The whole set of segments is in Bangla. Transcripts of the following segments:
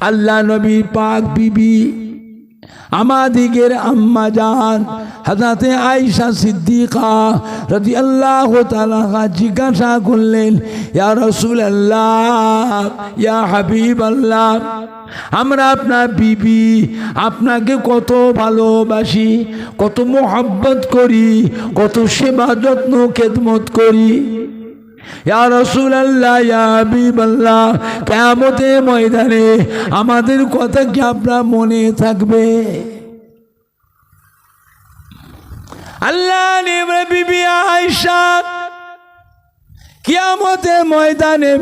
আল্লাহ নবী পাক বিবি আমাদিগের আম্মা জান হযরতে আয়েশা সিদ্দিকা রাদিয়াল্লাহু তাআলা জিজ্ঞাসা করলেন, ইয়া রাসূলুল্লাহ, ইয়া হাবিবাল্লাহ, আমরা আপনার বিবি আপনাকে কত ভালোবাসি, কত মোহাব্বত করি, কত সেবা যত্ন খেদমত করি। ইয়া রাসূলুল্লাহ, ইয়া হাবিবাল্লাহ, কিয়ামতের ময়দানে আমাদের কথা কি আপনার মনে থাকবে? আল্লাহ নবী বিবি আয়েশা কিয়ামতের ময়দানে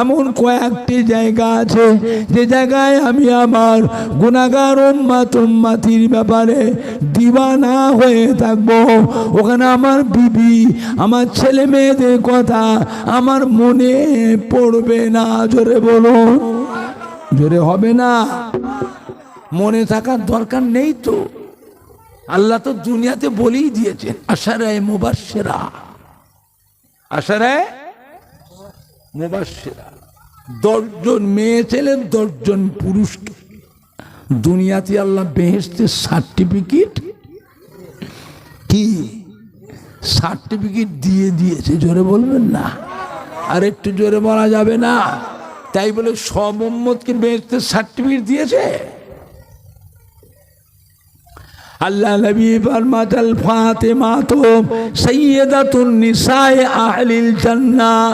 এমন কয়েকটি জায়গা আছে যে জায়গায় আমি আমার গুনাহগার উম্মতির ব্যাপারে দিওয়ানা হয়ে থাকবো। ওখানে আমার বিবি, আমার ছেলে মেয়েদের কথা আমার মনে পড়বে না। জোরে বলুন, জোরে হবে না? মনে থাকার দরকার নেই তো। আল্লাহ তো দুনিয়াতে বলেই দিয়েছেন, আশারায়ে মুবাশশিরা, আশারায়ে মুবাশশিরা, 10 জন মেয়ে ছেলে, 10 জন পুরুষকে দুনিয়াতে আল্লাহ বেহেশতের সার্টিফিকেট দিয়ে দিয়েছে। জোরে বলবেন না? আর একটু জোরে বলা যাবে না? তাই বলে সব উম্মতকে বেহেশতের সার্টিফিকেট দিয়েছে? আল্লাহ নবী ফরমাতেন, ফাতেমা তো সাইয়্যিদাতুন নিসায়ে আহলিল জান্নাহ।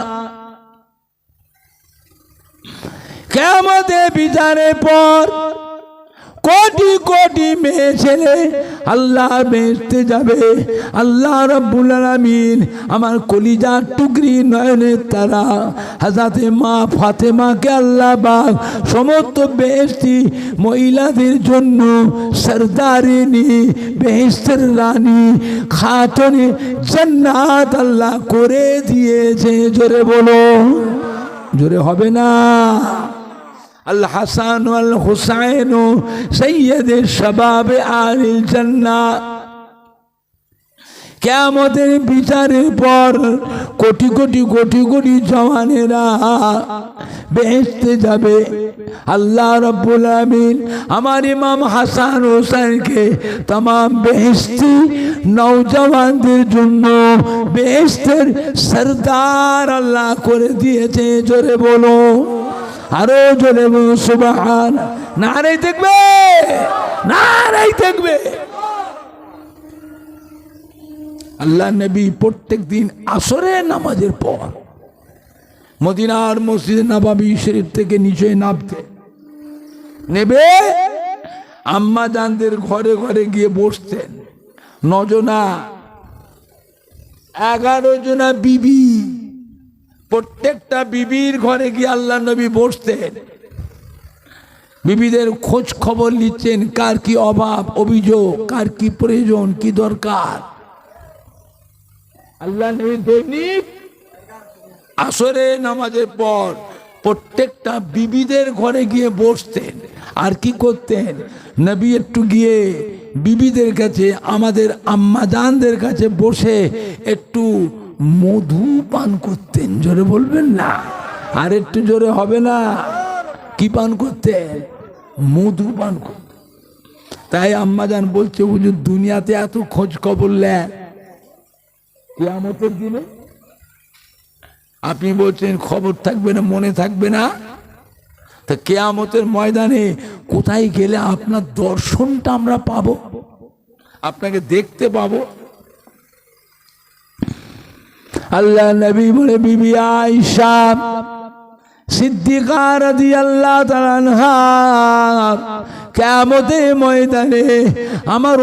কিয়ামতের বিচারের পর কোটি কোটি মেয়ে ছেলে আল্লাহ বেহেশতে যাবে। আল্লাহ রাব্বুল আলামিন আমার কলিজার টুকরি নয়নের তারা হযরতে মা ফাতেমাকে আল্লাহ পাক সমস্ত বেহেশতি মহিলাদের জন্য সরদারিনী, বেহেশতের রানী, খাতুনে জান্নাত আল্লাহ করে দিয়েছে। জোরে বলো, জোরে হবে না? আল হাসান ওয়াল হুসাইন সাইয়্যিদে শাবাবে আহলিল জান্নাহ। কিয়ামতের বিচারের পর কোটি কোটি কোটি কোটি জওয়ানেরা বেহেশতে যাবে। আল্লাহ রাব্বুল আলামিন আমার ইমাম হাসান হুসাইনকে तमाम বেহেশতি নওজওয়ানদের জন্য বেহেশতের সরদার আল্লাহ করে দিয়েছে। জোরে বলো, আরো জোরে বলো সুবহান। নারে দেখবে, নারে দেখবে। আল্লাহ নবী প্রত্যেক দিন আসরের নামাজের পর মদিনার মসজিদে নববী শরীফ থেকে নিচে নামতে নেবে আম্মা জানদের ঘরে ঘরে গিয়ে বসতেন। 9 জনা 11 জনা বিবি, প্রত্যেকটা বিবির ঘরে গিয়ে আল্লাহ নবী বসতেন। বিবিদের খোঁজ খবর নিচ্ছেন, কার কি অভাব অভিযোগ, কার কি প্রয়োজন, কি দরকার। আল্লাহ নবী দৈনিক আসরে নামাজের পর প্রত্যেকটা বিবিদের ঘরে গিয়ে বসতেন। আর কি করতেন? নবী একটু গিয়ে বিবিদের কাছে, আমাদের আম্মাজানদের কাছে বসে একটু মধু পান করতেন। জোরে বলবেন না? আর একটু জোরে হবে না? কি পান করতেন? মধু পান করতেন। তাই আম্মাজান বলছে, হুজুর দুনিয়াতে এত খোঁজ খবর নেন, কিয়ামতের দিনে আপনি বলছেন খবর থাকবে না, মনে থাকবে না? তা কিয়ামতের ময়দানে কোথায় গেলে আপনার দর্শনটা আমরা পাবো, আপনাকে দেখতে পাবো? আল্লাহ নবী বলে, বিবি আয়েশা সিদ্দিকা রাদিয়াল্লাহু তাআলা আনহা কিয়ামতের ময়দানে আমার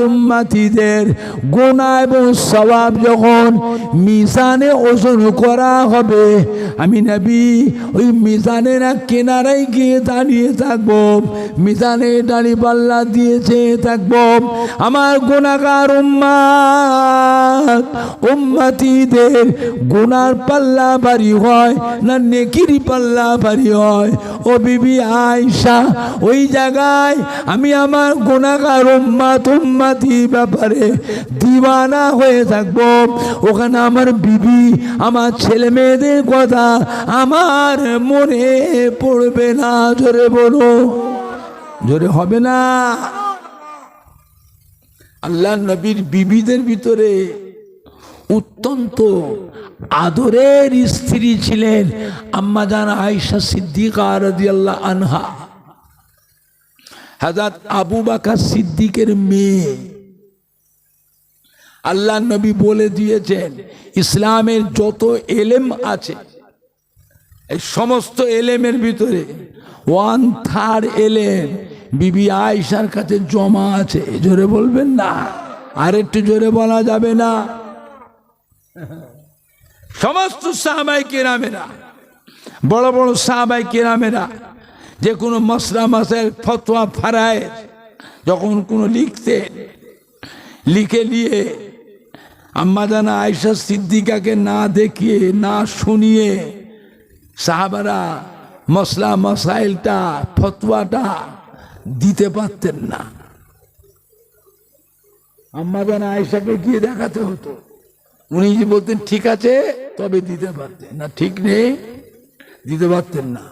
উম্মতিদের গুনাহ এবং সওয়াব যখন মিজানে ওজন করা হবে, আমি নবী ওই মিজানের কিনারায় গিয়ে দাঁড়িয়ে থাকবো। মিজানে দাঁড়ি পাল্লা দিয়েছে থাকবো। আমার গুনাহগার উম্মতিদের গুনার পাল্লা ভারী হয় না নেকির পাল্লা ভারী হয়? ও বিবি আয়েশা, ওই জায়গা নাই, আমি আমার গুনাহগার উম্মতি ব্যাপারে দিওয়ানা হয়ে থাকবো। ওখানে আমার বিবি, আমার ছেলে মেয়েদের কথা আমার মনে পড়বে না। জোরে বলো, জোরে হবে না। আল্লাহ নবীর বিবিদের ভিতরে অত্যন্ত আদরের স্ত্রী ছিলেন আম্মা জান আয়েশা সিদ্দিকা রাদিয়াল্লাহু আনহা, হযরত আবু বকর সিদ্দিকের মেয়ে। আল্লাহ নবী বলে দিয়েছেন ইসলামের যত এলেম আছে, এই সমস্ত এলেমের ভিতরে 1/3 এলেম বিবি আয়েশার কাছে জমা আছে। জোরে বলবেন না, আর একটু জোরে বলা যাবে না? সমস্ত সাহাবায়ে কেরামেরা, বড় বড় সাহাবায়ে কেরামেরা যে কোনো মাসলা মাসাইল ফতোয়া ফারায়েজ যখন কোনো লিখতেন, লিখে নিয়ে আম্মা জান আয়েশা সিদ্দিকাকে না দেখিয়ে না শুনিয়ে সাহাবারা মাসলা মাসাইলটা ফতোয়াটা দিতে পারতেন না। আম্মা জান আয়েশাকে গিয়ে দেখাতে হতো, উনি যে বলতেন ঠিক আছে তবে দিতে পারতেন না, ঠিক নেই দিতে পারতেন না।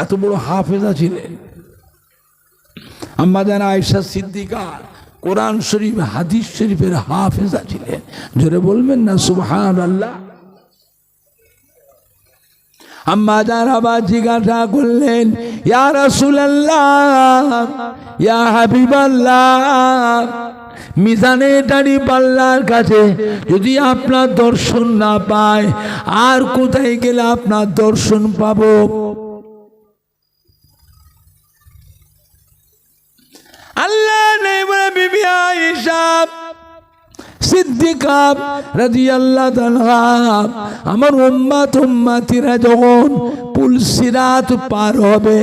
এত বড় হাফেজা ছিলেন আম্মা জান আয়েশা সিদ্দিকা, কোরআন শরীফ হাদিস শরীফের হাফেজা ছিলেন। জোরে বলবেন না সুবহানাল্লাহ। আম্মা জান আবার জিজ্ঞাসা করলেন, ইয়া রাসূলুল্লাহ, ইয়া হাবিবাল্লাহ, মিজানে দাড়ি পাল্লার কাছে যদি আপনার দর্শন না পায় আর কোথায় গেলে আপনার দর্শন পাবো? আল্লাহ নবী বিবি আয়েশা সিদ্দিকা রাদিয়াল্লাহু তাআলা আমার উম্মতিরা যখন পুলসিরাত পার হবে,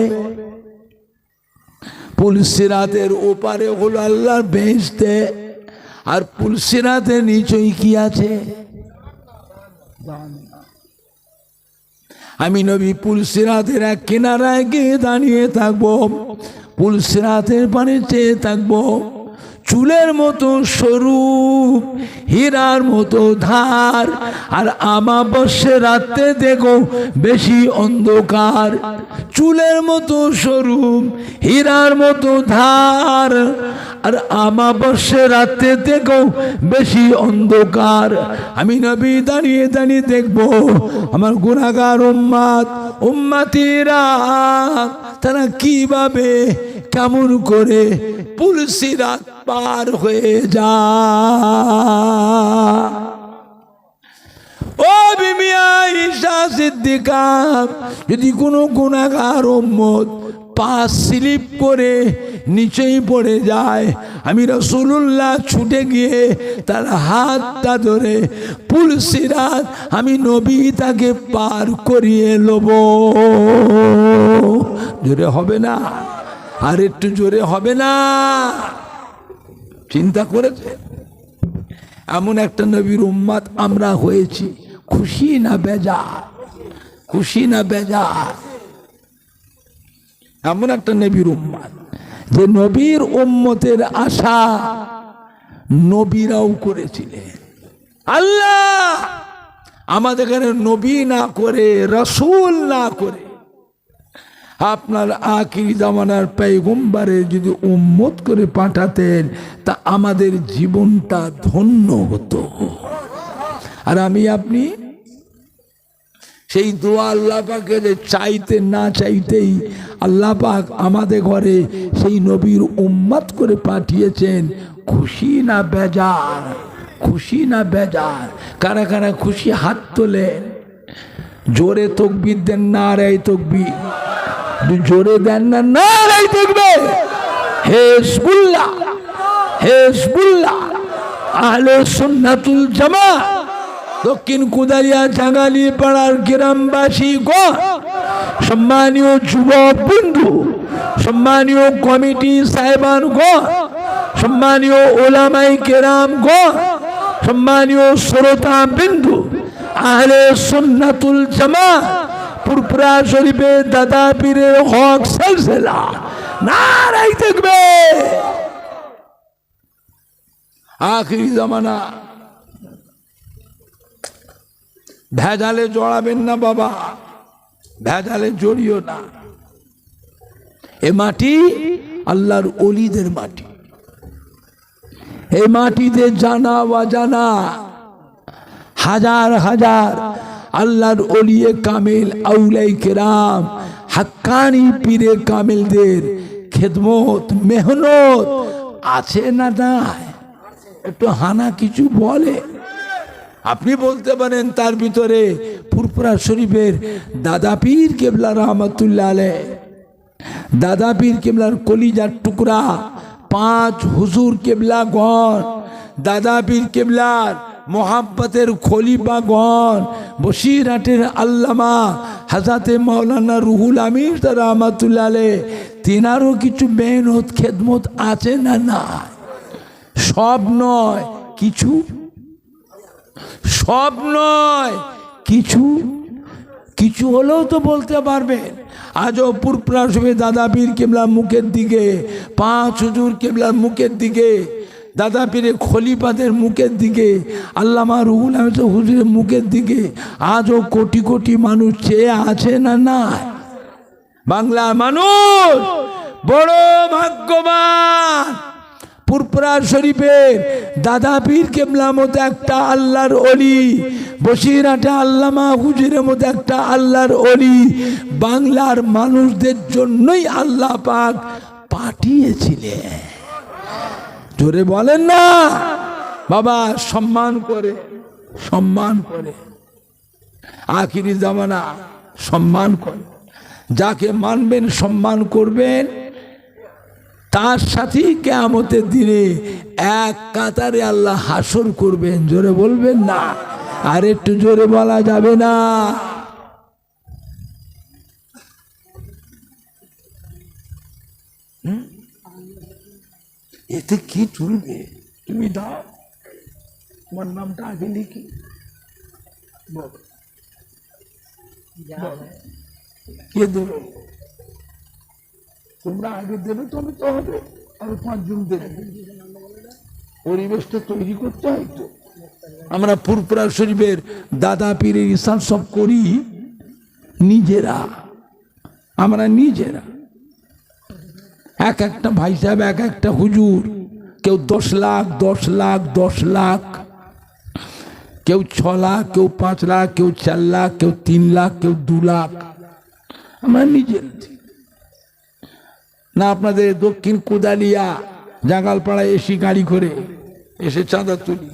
পুলসিরাতের ওপারে হলো আল্লাহর বেহেশতে, আর পুলসিরাতের নিচেই কি আছে? আমি নবী পুলসিরাতের এক কিনারায় গিয়ে দাঁড়িয়ে থাকবো, পুলসিরাতের পানে চেয়ে থাকবো। চুলের মতো সরু, হীরার মতো ধার, আর আমাবস্যা রাতে দেখো বেশি অন্ধকার। চুলের মতো সরু, হীরার মতো ধার, আর আমাবস্যা রাতে দেখো বেশি অন্ধকার। আমি নবী দাঁড়িয়ে দাঁড়িয়ে দেখবো আমার গুনাহগার উম্মতিরা তারা কিভাবে কেমন করে পুলসিরাত পার হয়ে যায়। ও বিবি আয়েশা সিদ্দিকা, যদি কোনো গুনাহগার উম্মত পা স্লিপ করে নিচেই পড়ে যায়, আমি রাসূলুল্লাহ ছুটে গিয়ে তার হাতটা ধরে পুলসিরাত আমি নবী তাকে পার করিয়ে লব। জোরে হবে না? আর একটু জোরে হবে না? চিন্তা করেছে এমন একটা নবীর উম্মত আমরা হয়েছি, খুশি না বেজার? খুশি না বেজার? এমন একটা নবীর উম্মত যে নবীর উম্মতের আশা নবীরাও করেছিলেন। আল্লাহ আমাদের এখানে নবী না করে, রাসূল না করে আপনার আখিরি জামানার পয়গম্বরে যদি উম্মত করে পাঠাতেন তা আমাদের জীবনটা ধন্য হতো। আর আমি আপনি সেই দোয়া আল্লাহ পাকে যে চাইতে না চাইতেই আল্লাহ পাক আমাদের ঘরে সেই নবীর উম্মত করে পাঠিয়েছেন। খুশি না বেজার? খুশি না বেজার? কারা কারা খুশি হাত তোলেন? জোরে তাকবীর দেন, নারায়ে তাকবীর। জোরে দেন না, নারায়ে তাকবীর। হিজবুল্লাহ, হিজবুল্লাহ, আহলে সুন্নাতুল জামাত, দক্ষিণ কুদারিয়া জাঙ্গালি পাড়ার গ্রামবাসী গো, সম্মানীয় যুবক বন্ধু, সম্মানীয় কমিটি সাহেবান গো, সম্মানীয় ওলামায়ে কেরাম গো, সম্মানীয় শ্রোতা বিন্দু, আহলে সুন্নাতুল জামাত পুরপুরা শরীফের দাদা পীরের হক সিলসিলা নারাই দেখবে। আখিরি জামানা, ভেজালে জড়াবেন না বাবা, ভেজালে জড়িও না। এ মাটি আল্লাহর ওলিদের মাটি। এই মাটিতে জানা অজানা হাজার হাজার আল্লাহর ওলিয়ে কামিল, আউলাই কেরাম, হাক্কানি পীরে কামিলদের খেদমত মেহনত আছে না নাই? একটু হানা কিছু বলে। আপনি বলতে পারেন তার ভিতরে ফুরফুরা শরীফের দাদা পীর কেবলা রহমতুল্লাহ আলাইহ, দাদা পীর কেবলার কলিজার টুকরা 5 হুজুর কেবলাগণ, দাদা পীর কেবলার মোহাব্বতের খলিফাগণ, বসিরহাটের আল্লামা হাজরাতে মাওলানা রুহুল আমিন রহমতুল্লাহ আলাইহ, তিনারও কিছু মেহনত খেদমত আছে না না? সব নয় কিছু, সব নয় কিছু, কিছু হলেও তো বলতে পারবেন। আজও পুরপুরা শরীফে দাদা পীর কেবলার মুখের দিকে, 5 হুজুর কেবলার মুখের দিকে, দাদা পীরের খলিফাদের মুখের দিকে, আল্লামা রুহুল আমিন হুজুরের মুখের দিকে আজও কোটি কোটি মানুষ চেয়ে আছে না না? বাংলা মানুষ বড় ভাগ্যবান। পুরপুরা শরীফের দাদা পীর কেবলার মতো একটা আল্লাহর ওলি, বসিরহাটে আল্লামা হুজুরের মতো একটা আল্লাহর ওলি বাংলার মানুষদের জন্যই আল্লাহ পাক পাঠিয়েছিলেন। জোরে বলেন না বাবা, সম্মান করে, সম্মান করে। আখিরি জামানা সম্মান করে, যাকে মানবেন সম্মান করবেন, তার সাথেই কিয়ামতের দিনে এক কাতারে আল্লাহ হাসর করবেন। জোরে বলবেন না, আর একটু জোরে বলা যাবে না? এতে কি চলবে? তুমি দাও, তোমার নামটা আগে লিখি। কে দেবে? তোমরা আগে দেবে তবে তো হবে। আরো 5 জন দেবে। পরিবেশটা তৈরি করতে হয় তো। আমরা ফুরফুরা শরীফের দাদা পীরের ইসান সব করি নিজেরা, আমরা নিজেরা। এক একটা ভাই সাহেব, এক একটা হুজুর, কেউ 10 লাখ 10 লাখ 10 লাখ, কেউ 6 লাখ, কেউ 5 লাখ, কেউ 4 লাখ, কেউ 3 লাখ, কেউ 2 লাখ। আমরা নিজের না। আপনাদের দক্ষিণ কোদালিয়া জাগালপাড়ায় এসি গাড়ি করে এসে চাঁদা তুলি,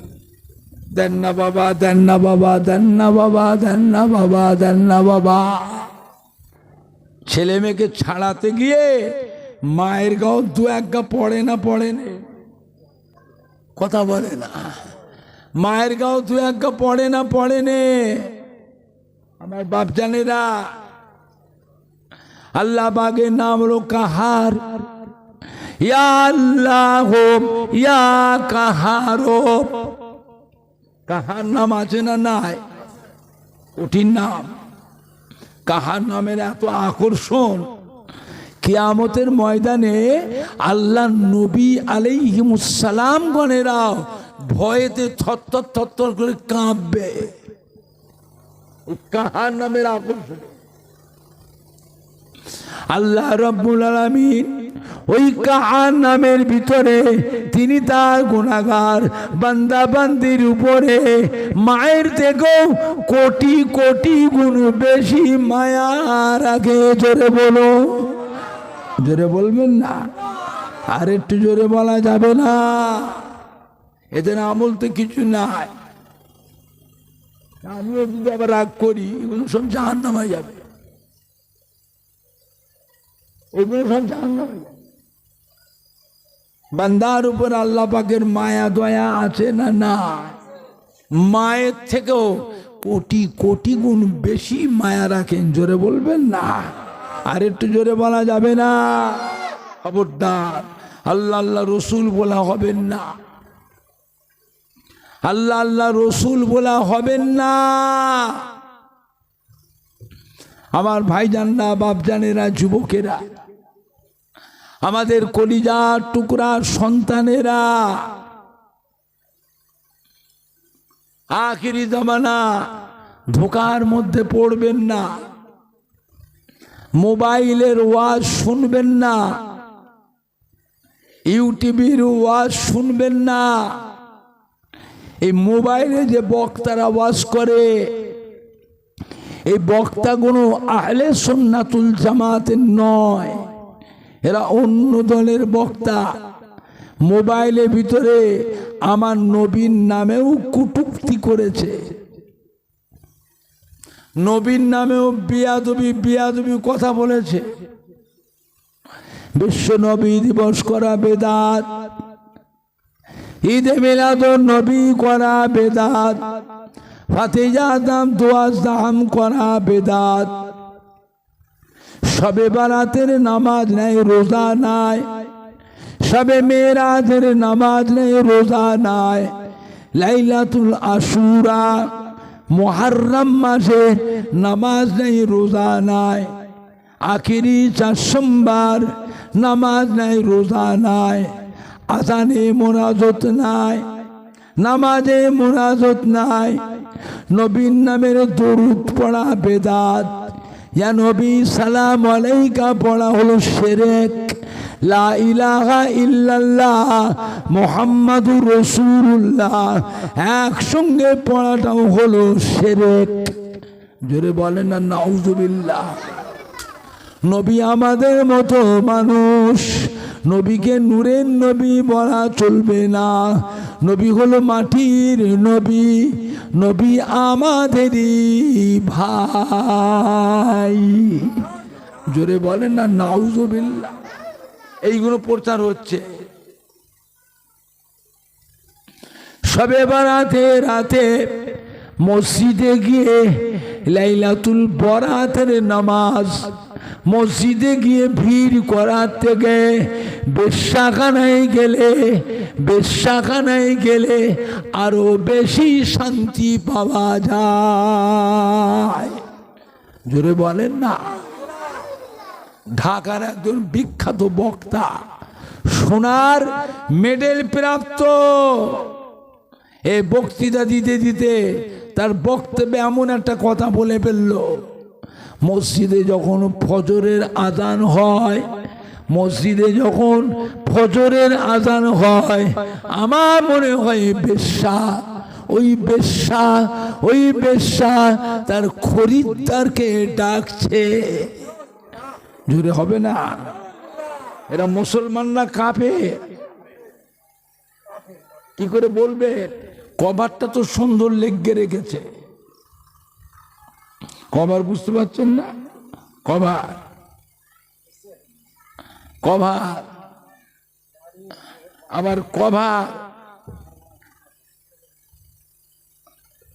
দেন না বাবা, দেন না বাবা, দেন না বাবা, দেন না বাবা, দেন না বাবা। ছেলে মেয়েকে ছাড়াতে গিয়ে মায়ের গাও 2-1 গা পড়ে না, পড়ে না, কথা বলে না। মায়ের গাও 2-1 গা পড়ে না, পড়ে নে। আমার বাপ জানেরা, আল্লাহ বাগের নাম হলো কাহার। ইয়া আল্লাহ ইয়া কাহার, কাহার নাম আছে না নাই? কঠিন নাম। কাহার নামের এত আকর্ষণ, কিয়ামতের ময়দানে আল্লাহ নবী আলাইহিমুস সালাম গণেরাও ভয়েতে থরথর থরথর করে কাঁপবে। কাহার নামের আকর্ষণ। আল্লাহ রাব্বুল আলামিন ওই কাহার নামের ভিতরে তিনি তার গুনাহগার বান্দা বান্দির উপরে মায়ের থেকেও কোটি কোটি গুণ বেশি মায়া রাখে। জোরে বলো, জোরে বলবেন না, আর একটু জোরে বলা যাবে না? এদের আমল তো কিছু নাই। আমিও যদি আবার রাগ করি, এগুলো সব জাহান্নামে যাবে, এগুলো সব জাহান্নামে যাবে। বান্দার উপর আল্লাহ পাকের মায়া দয়া আছে না না? মায়ের থেকেও কোটি কোটি গুণ বেশি মায়া রাখেন। জোরে বলবেন না, আর একটু জোরে বলা যাবে না? খবরদার, আল্লাহ আল্লাহ রসুল বলা হবেন না, আল্লাহ আল্লাহ রসুল বলা হবেন না। আমার ভাইজানরা, বাপজানেরা, যুবকেরা, আমাদের কলিজার টুকরা সন্তানেরা, আখিরি জামানা, ধোকার মধ্যে পড়বেন না, মোবাইলের ওয়াজ শুনবেন না, ইউটিউবের ওয়াজ শুনবেন না। এই মোবাইলে যে বক্তারা ওয়াজ করে, এই বক্তাগুলো আহলে সুন্নাতুল জামাতের নয়, এরা অন্য দলের বক্তা। মোবাইলের ভিতরে আমার নবীর নামেও কটূক্তি করেছে, নবীর নামেও বিয়াদবি কথা বলেছে। বিশ্ব নবী দিবস করা বেদাত, ঈদে মিলাদুন নবী করা বেদাত, ফাতিহা দাম দোয়া দাম করা বেদাত। শবে বারাতের নামাজ নাই, রোজা নাই, শবে মেরাজের নামাজ নেই, রোজা নাই, লাইলাতুল আশুরা মুহররম মাসে নামাজ নেই, রোজা নাই, আখিরি 4 সোমবার নামাজ নাই, রোজা নাই, আজানে মোনাজাত নাই, নামাজে মোনাজাত নাই, নবীর নামের দরুদ পড়া বেদাত। ইয়া নবী সালাম আলাইকা পড়া হলো শিরক, লা ইলাহা ইল্লাল্লাহ মুহাম্মাদুর রাসূলুল্লাহ একসঙ্গে পড়াটাও হলো শিরক। জোরে বলেন না নাউযুবিল্লাহ। নবী আমাদের মতো মানুষ, নবীকে নূরের নবী বলা চলবে না। নবী হলো মাটির নবী, নবী আমাদেরই ভাই। জোরে বলেন না নাউযুবিল্লাহ। এইগুলো প্রচার হচ্ছে। শবে বারাতে রাতে মসজিদে গিয়ে লাইলাতুল বরাতের নামাজ, মসজিদে গিয়ে ভিড় করার থেকে বেশ্যাখানায় গেলে আরো বেশি শান্তি পাওয়া যায়। জোরে বলেন না। ঢাকার একজন বিখ্যাত বক্তা, সোনার মেডেল প্রাপ্ত, এই বক্তৃতা দিতে দিতে তার বক্তব্যে এমন একটা কথা বলে ফেলল, মসজিদে যখন ফজরের আজান হয়, মসজিদে যখন ফজরের আজান হয়, আমার মনে হয় ওই বেশ্যা তার খরিদ্দারকে ডাকছে। জোরে হবে না? এরা মুসলমানরা কাঁপে, কি করে বলবে? কভারটা তো সুন্দর লেগে রেখেছে। কভার বুঝতে পারছেন না? কভার আবার কভার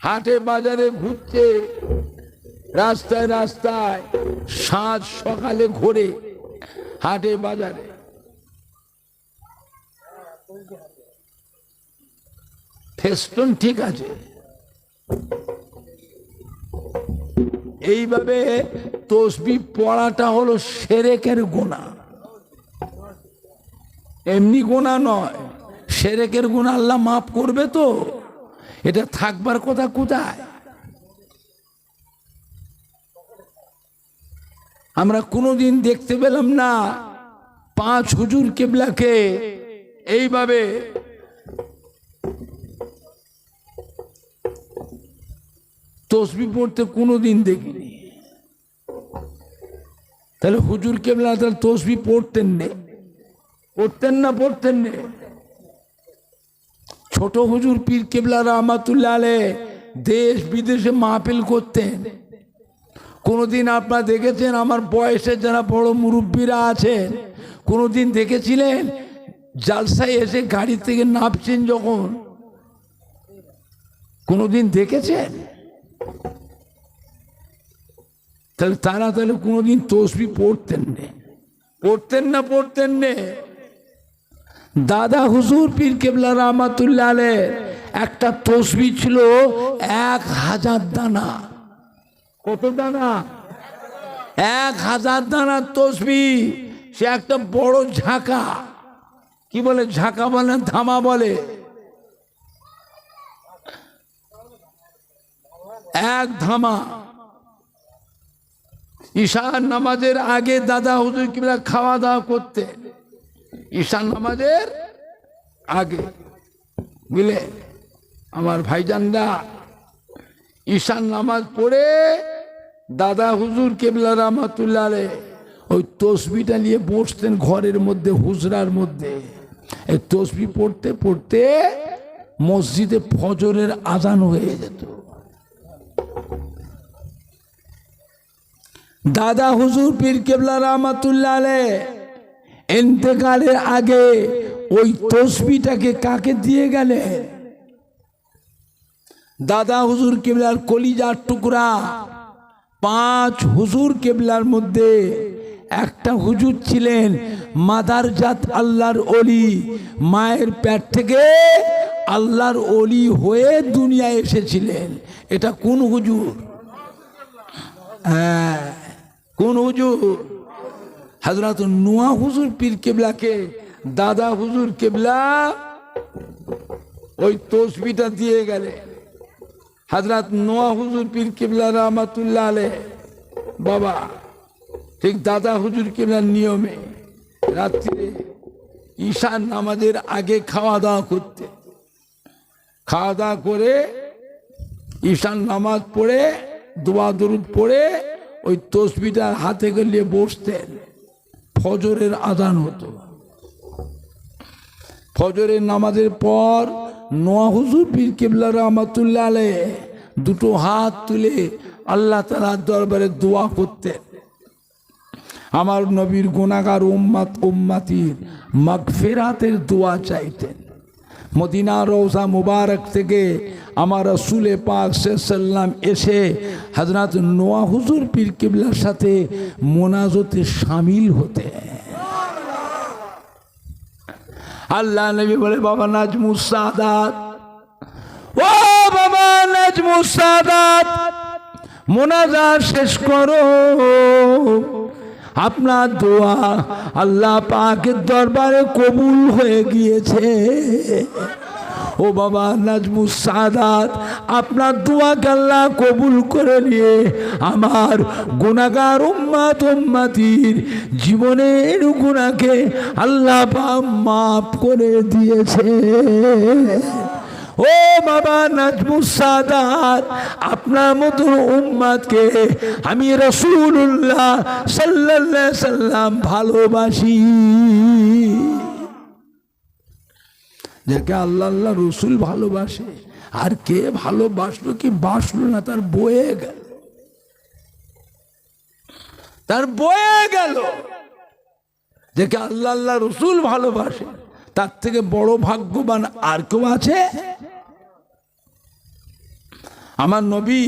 হাটে বাজারে ঘুরছে, রাস্তায় রাস্তায়, সাঁঝ সকালে ঘোরে হাটে বাজারে। ফেস্টুন ঠিক আছে, এইভাবে তসবিহ পড়াটা হলো শিরকের গুনাহ। এমনি গুনাহ নয়, শিরকের গুনাহ আল্লাহ মাফ করবে তো? এটা থাকবার কথা কোথায়? আমরা কোনোদিন দেখতে পেলাম না 5 হুজুর কিবলাকে এইভাবে তসবিহ পড়তে কোনোদিন দেখিনি। তাহলে হুজুর কিবলা তাহলে তসবিহ পড়তেন না? ছোট হুজুর পীর কিবলা রহমাতুল্লাহ আলাইহ দেশ বিদেশে মাহফিল করতেন। কোনোদিন আপনারা দেখেছেন? আমার বয়সের যারা বড় মুরব্বীরা আছেন, কোনোদিন দেখেছিলেন জালসায় এসে গাড়ি থেকে নামছেন যখন? কোনোদিন দেখেছেন? তাহলে তারা কোনোদিন তসবিহ পড়তেন না। দাদা হুজুর পীর কেবলা রহমাতুল্লাহ আলাইহ একটা তসবিহ ছিল 1000 দানা। কত দানা? 1000 দানার তসবি, সে একটা বড় ঝাঁকা, কি বলে ঝাঁকা বলে ধামা বলে, এক ধামা। ঈশার নামাজের আগে দাদা হুজুর কিবলা খাওয়া দাওয়া করতে, ঈশার নামাজের আগে, বুঝলে আমার ভাইজানরা, ঈশার নামাজ পড়ে দাদা হুজুর কেবলা রহমাতুল্লাহ আলাইহি ওই তসবিটা নিয়ে বসতেন ঘরের মধ্যে, হুজরার মধ্যে। এই তসবি পড়তে পড়তে মসজিদে ফজরের আজান হয়ে যেত। দাদা হুজুর পীর কেবলা রহমাতুল্লাহ আলাইহি ইন্তেকালের আগে ওই তসবিটাকে কাকে দিয়ে গেলেন? দাদা হুজুর কেবলার কলিজার টুকরা 5 হুজুর কেবলার মধ্যে একটা হুজুর ছিলেন মাদারজাত আল্লাহর ওলি, মায়ের পেট থেকে আল্লাহর ওলি হয়ে দুনিয়ায় এসেছিলেন। এটা কোন হুজুর? হ্যাঁ, কোন হুজুর? হযরত নোয়া হুজুর পীর কেবলাকে দাদা হুজুর কেবলা ওই তসবিটা দিয়ে গেলেন। হযরত নোয়া হুজুর পীর কেবলা রহমাতুল্লাহ আলাইহি বাবা ঠিক দাদা হুজুর কেবলার নিয়মে রাত্রে ঈশার নামাজের আগে খাওয়া দাওয়া করতে, খাওয়া দাওয়া করে ঈশার নামাজ পড়ে দোয়া দরুদ পড়ে ওই তসবিটার হাতে গেলে বসতেন। ফজরের আজান হতো। ফজরের নামাজের পর নোয়া হুজুর পীর কেবলা রহমাতুল্লাহ আলাইহি দুটো হাত তুলে আল্লাহ তাআলার দরবারে দোয়া করতেন। আমার নবীর গুনাহগার উম্মত উম্মতির মাগফিরাতের দোয়া চাইতেন। মদিনা রওজা মুবারক থেকে আমার রাসূল পাক সাল্লাল্লাহু আলাইহি এসে হযরত নোয়া হুজুর পীর কেবলার সাথে মোনাজাতে শামিল হতে। আল্লাহ নবী বলে, বাবা নাজমুস সাদাত, ও বাবা নাজমুস সাদাত, মোনাজাত শেষ করো। আপনার দোয়া আল্লাহ পাকের দরবারে কবুল হয়ে গিয়েছে। ও বাবা নাজমুস সাদাত, আপনার দোয়াকে আল্লাহ কবুল করে নিয়ে আমার গুনাহগার উম্মত উম্মতির জীবনের গুনাহকে আল্লাহ পাক মাফ করে দিয়েছে। ও বাবা নাজমুস সাদাত, আপনার মতো উম্মতকে আমি রাসূলুল্লাহ সাল্লাল্লাহু আলাইহি সাল্লাম ভালোবাসি। যাকে আল্লাহ আল্লাহ রসুল ভালোবাসে, আর কে ভালোবাসলো কি বাসলো না তার বয়ে গেল, তার বয়ে গেল। যাকে আল্লাহ আল্লাহ রসুল ভালোবাসে তার থেকে বড় ভাগ্যবান আর কেউ আছে? আমার নবী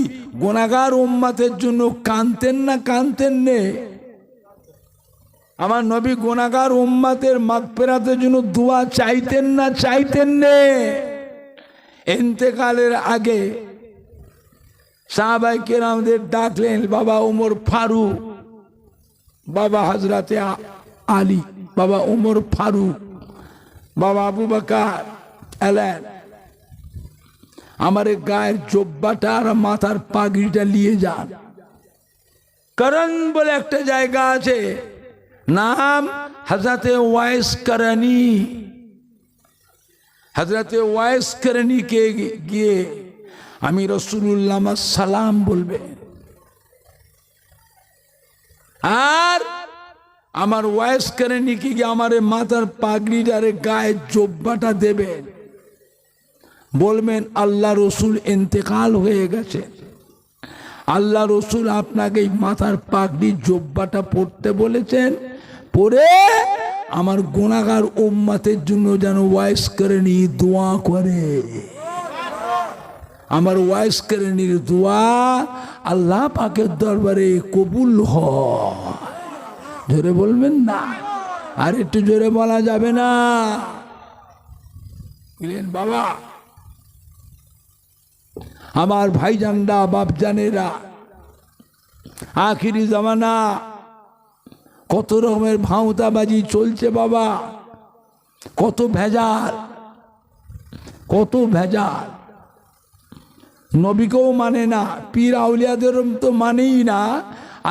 গুনাহগার উম্মতের জন্য কাঁদতেন না কাঁদতেন নে? আমার নবী গুনাহগার উম্মতের মাগফিরাতের জন্য দোয়া চাইতেন না চাইতেন নে? ইন্তেকালের আগে সাহাবায়ে কেরামদের ডাকলেন, বাবা ওমর ফারুক, বাবা হযরতে আলী, বাবা ওমর ফারুক, বাবা আবু বকর এলেন, আমার গায়ের জব্বাটা আর মাথার পাগড়িটা নিয়ে যান। করণ বলে একটা জায়গা আছে, নাম হযরতে ওয়াইস করণী। হযরতে ওয়াইস করণীকে গিয়ে আমি রাসূলুল্লাহ সালাম বলবে, আর আমার ওয়াইস করণীকে গিয়ে আমার মাথার পাগড়িটারে গায়ের জব্বাটা দেবেন। বলবেন আল্লাহ রসুল ইন্তেকাল হয়ে গেছে, আল্লাহ রসুল আপনাকে এই মাথার পাগড়ি জব্বাটা পড়তে বলেছেন, পরে আমার গুনাহগার উম্মতের জন্য যেন ওয়াইস করণী দোয়া করে। আমার ওয়াইস করণীর দোয়া আল্লাহ পাকের দরবারে কবুল হয়। জোরে বলবেন না? আর একটু জোরে বলা যাবে না? বুঝলেন বাবা? আমার ভাইজানরা বাপজানেরা, আখিরি জামানা, কত রকমের ভাঁওতাবাজি চলছে বাবা, কত ভেজাল, কত ভেজাল। নবীকেও মানে না, পীর আউলিয়াদের তো মানেই না,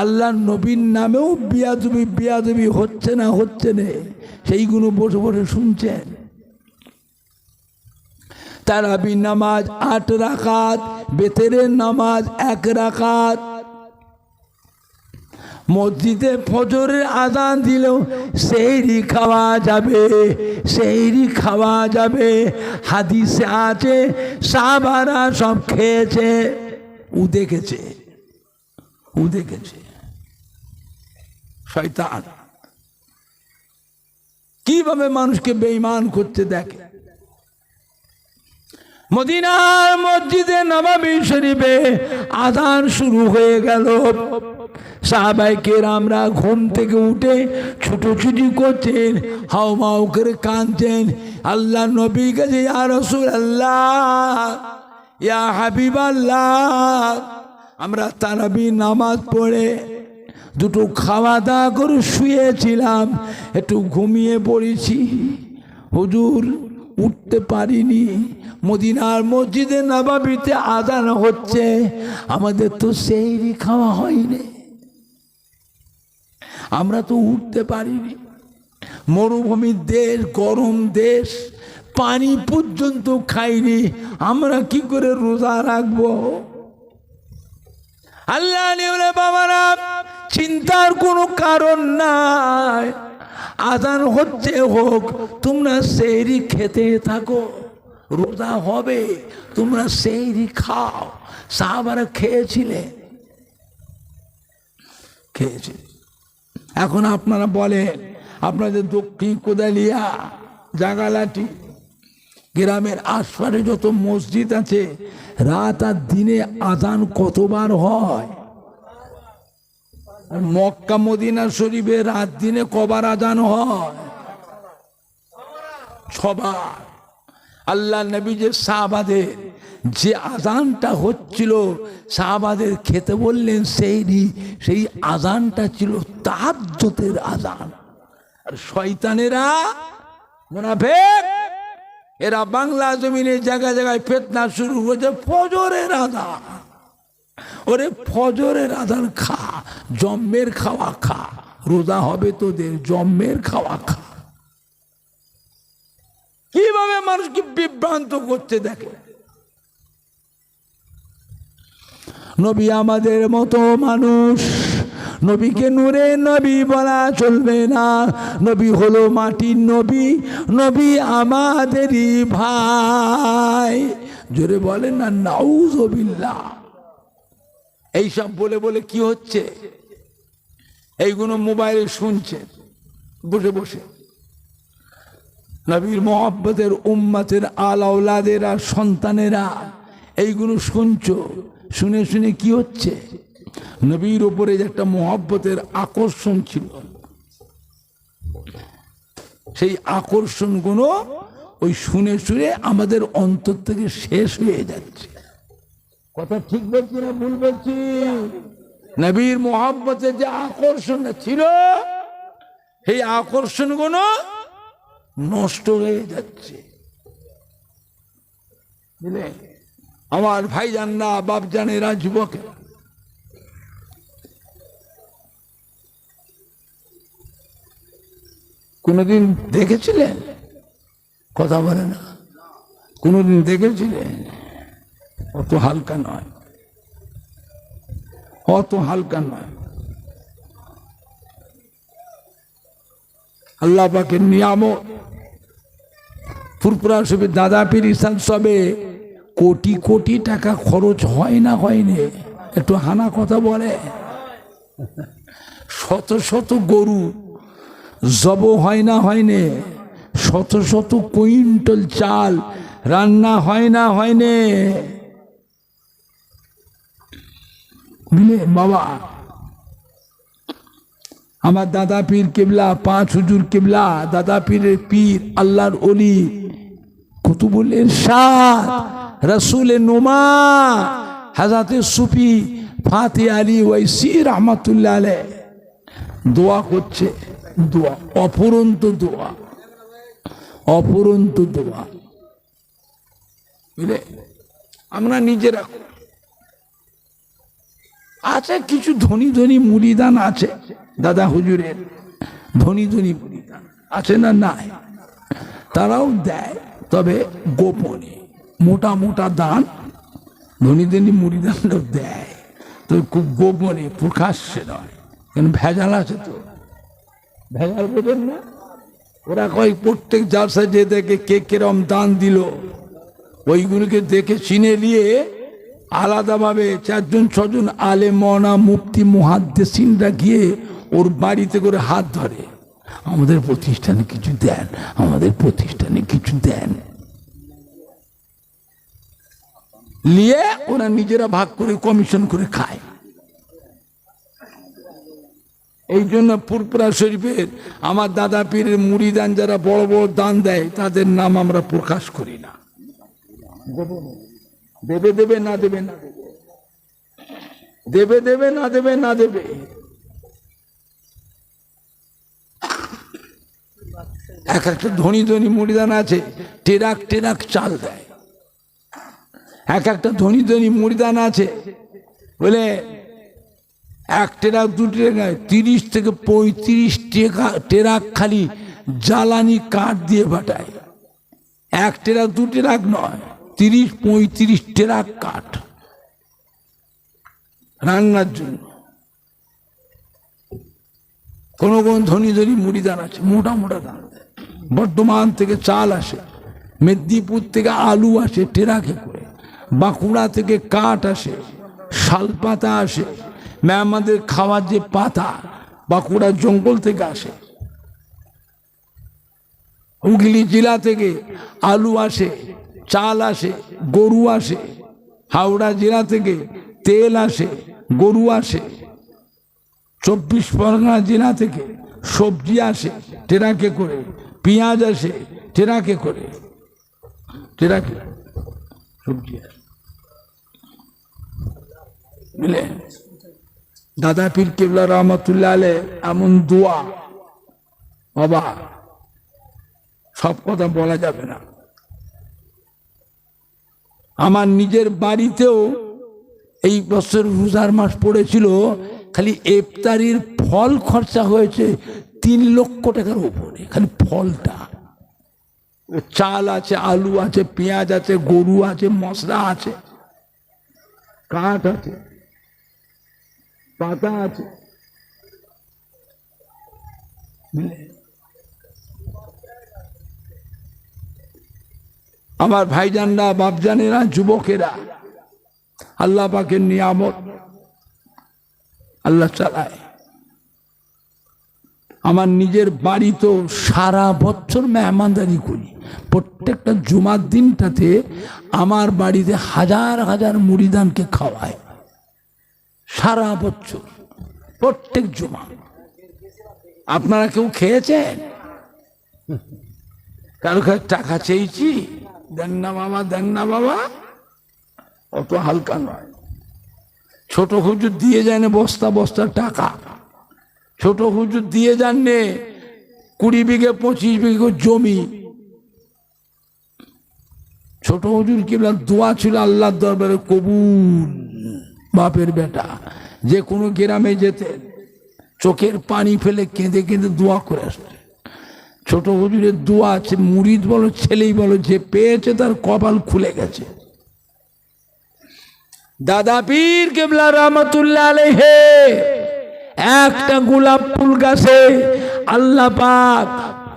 আল্লাহ নবীর নামেও বিয়াদবি হচ্ছে না, হচ্ছে না, সেইগুলো বসে বসে শুনছেন। তারাবির নামাজ 8 রাকাত, বেতেরের নামাজ 1 রাকাত। মসজিদে ফজরের আযান দিলেও সেহরি খাওয়া যাবে, সেহরি খাওয়া যাবে। হাদিসে আছে সাহাবারা সব খেয়েছে, ও দেখেছে, ও দেখেছে। শয়তান কিভাবে মানুষকে বেঈমান করতে দেখে। মদিনার মসজিদে নববী শরীফে আযান শুরু হয়ে গেল। সাহাবায়ে কেরামরা ঘুম থেকে উঠে ছুটোছুটি করছেন, হাউমাউ করে কাঁদছেন। আল্লাহ নবী কাছে, ইয়া রাসূলুল্লাহ, ইয়া হাবিবাল্লাহ, আমরা তারাবি নামাজ পড়ে দুটো খাওয়া দাওয়া করে শুয়েছিলাম, একটু ঘুমিয়ে পড়েছি, হুজুর উঠতে পারিনি। মদিনার মসজিদে নববীতে আযান হচ্ছে, আমাদের তো সেহরি খাওয়া হয়নি, আমরা তো উঠতে পারিনি। মরুভূমির দেশ, গরম দেশ, পানি পর্যন্ত খাইনি, আমরা কি করে রোজা রাখবো? আল্লাহ নিউলে বাবারা, চিন্তার কোনো কারণ নাই। আযান হচ্ছে, হোক, তোমরা সেহরি খেতে থাকো, রোজা হবে, তোমরা সেহরি খাও। সাহাবারা খেয়েছিলেন, খেয়েছে। এখন আপনারা বলেন, আপনাদের দক্ষিণ কোদালিয়া, জাগালাটি, গ্রামের আশপাশে যত মসজিদ আছে, রাত আর দিনে আযান কতবার হয়? আর মক্কা মদিনা শরীফে রাত দিনে কবার আযান হয়? 6 বার। আল্লাহ নবী যে সাহাবাদের যে আযানটা হচ্ছিল, সাহাবাদের খেতে বললেন সেহরি, সেই আযানটা ছিল তাহাজ্জুদের আযান। আর শয়তানেরা, মুনাফিক, এরা বাংলা জমিনে জায়গায় জায়গায় ফিতনা শুরু হয়েছে, ফজরের আযান। ওরে ফজরের আযান খা, জম্মের খাওয়া খা, রোজা হবে তোদের, জম্মের খাওয়া খা। কিভাবে মানুষকে বিভ্রান্ত করতে দেখে। নবী আমাদের মতো মানুষ, নবীকে নূরে নবী বলা চলবে না। নবী হলো মাটির নবী, নবী আমাদেরই ভাই। জোরে বলেন না নাউযুবিল্লাহ। এইসব বলে বলে কি হচ্ছে? এইগুলো মোবাইলে শুনছে বসে বসে। নবীর মহব্বতের উম্মতের আলাউলাদেরা, সন্তানেরা এইগুলো শুনছো, শুনে শুনে কি হচ্ছে? নবীর উপরে যে একটা মহব্বতের আকর্ষণ ছিল, সেই আকর্ষণগুলো ওই শুনে শুনে আমাদের অন্তর থেকে শেষ হয়ে যাচ্ছে। কথা ঠিক বলছি না ভুল বলছি? নবীর মহব্বতের যে আকর্ষণ ছিল, সেই আকর্ষণগুলো নষ্ট হয়ে যাচ্ছে। বুঝলে আমার ভাইজানরা, বাপজানেরা, যুবকেরা, কোনদিন দেখেছিলেন? কথা বলে না। কোনদিন দেখেছিলেন? অত হালকা নয়, অত হালকা নয়। আল্লাহ পাকের নিয়ামত। ফুরফুরা শরীফে দাদা পীর ইরশাদ সবে কোটি কোটি টাকা খরচ হয় না, হয়নি? একটু হানা কথা বলে। শত শত গরু জব হয় না, হয়নি? শত শত কুইন্টাল চাল রান্না হয় না, হয়নি? বুঝলে বাবা, আমার দাদা পীর কিবলা, 5 হুজুর কিবলা, দাদা পীরের পীর, আল্লাহর ওলি, কুতুবুল ইরশাদ, রাসূলে নুমা, হযরতে সুফি ফাতে আলী ওয়াইসি রহমাতুল্লাহ আলাইহ দোয়া করছে, দোয়া অফুরন্ত দোয়া, অফুরন্ত দোয়া। বুঝলে, আমরা নিজেরা আছে কিছু ধনী ধনী মুরিদান আছে, দাদা হুজুরের ধনী ধনী মুরিদান আছে না? নাই, তারাও দেয়, তবে গোপনে মোটা মোটা দান ধনী ধনী মুরিদানরাও দেয়, তো খুব গোপনে, প্রকাশ্যে নয়, কারণ ভেজাল আছে তো, ভেজাল বোঝেন না? ওরা কয় প্রত্যেক জালসা যে দেখে কে কেরম দান দিল, ওইগুলোকে দেখে চিনে নিয়ে আলাদাভাবে 4 জন 6 জন আলেম মওলানা মুফতি মুহাদ্দিসিনরা গিয়ে ওর বাড়িতে করে হাত ধরে, আমাদের প্রতিষ্ঠানে কিছু দেন, আমাদের প্রতিষ্ঠানে কিছু দেন, নিয়ে ওরা নিজেরা ভাগ করে কমিশন করে খায়। এই জন্য ফুরফুরা শরীফের আমার দাদা পীরের মুরিদান যারা বড় বড় দান দেয় তাদের নাম আমরা প্রকাশ করি না, দেবে দেবে না দেবে না দেবে দেবে না দেবে না দেবে। এক একটা ধনী ধনী মুরিদান আছে টেরাক টেরাক চাল দেয়, এক একটা ধনী ধনী মুরিদান আছে বলে 1 টেরাক 2 টেরাক 30 থেকে 35 টেরাক খালি জ্বালানি কাঠ দিয়ে পাঠায়, 1 টেরাক 2 টেরাক নয়, 30-35 টেরাক কাঠ রান্নার জন্য। কোন কোন ধনী ধনী মুড়িদান আছে মোটা মোটা দান দেয়, বর্ধমান থেকে চাল আসে, মেদিনীপুর থেকে আলু আসে টেরাকে করে, বাঁকুড়া থেকে কাঠ আসে, শালপাতা আসে, আমাদের খাওয়ার যে পাতা বাঁকুড়া জঙ্গল থেকে আসে, হুগলি জেলা থেকে আলু আসে, চাল আসে, গরু আসে, হাওড়া জেলা থেকে তেল আসে, গরু আসে, 24 পরগনা জেলা থেকে সবজি আসে ট্রাকে করে, পেঁয়াজ আসে ট্রাকে করে, ট্রাকে সবজি আসে। বুঝলে, দাদা পীর কেবলা রহমতুল্লাহ আলাইহ এমন দোয়া, বাবা সব কথা বলা যাবে না। আমার নিজের বাড়িতেও এই বছর রোজার মাস পড়েছিল, খালি ইফতারির ফল খরচা হয়েছে 3 লক্ষ টাকার উপরে, খালি ফলটা। চাল আছে, আলু আছে, পেঁয়াজ আছে, গরু আছে, মশলা আছে, কাঠ আছে, পাতা আছে। আমার ভাইজানরা, বাপজানেরা, যুবকেরা, আল্লাহ পাকের নিয়ামত আল্লাহ চালায়। আমার নিজের বাড়িতেও সারা বছর মেহমানদারি করি, প্রত্যেকটা জুমার দিনটাতে আমার বাড়িতে হাজার হাজার মুরিদানকে খাওয়ায়, সারা বছর প্রত্যেক জুমা। আপনারা কেউ খেয়েছেন? কারো কাছে টাকা চেয়েছি, দেন না বাবা, দেন না বাবা, অত হালকা নয়। ছোট হুজুর দিয়ে যান বস্তা বস্তা টাকা, ছোট হুজুর দিয়ে যান 20 বিঘে 25 বিঘে জমি। ছোট হুজুর কিবলা দোয়া ছিল আল্লাহর দরবারে কবুল। বাপের বেটা যে কোনো গ্রামে যেতেন, চোখের পানি ফেলে কেঁদে কেঁদে দোয়া করে আসতেন। ছোট হুজুরের দোয়া আছে, মুরিদ বলো ছেলেই বলো, যে পেয়েছে তার কপাল খুলে গেছে। দাদা পীর কেবলা রহমতুল্লাহ আলাইহি একটা গোলাপ ফুল গাছে আল্লাহ পাক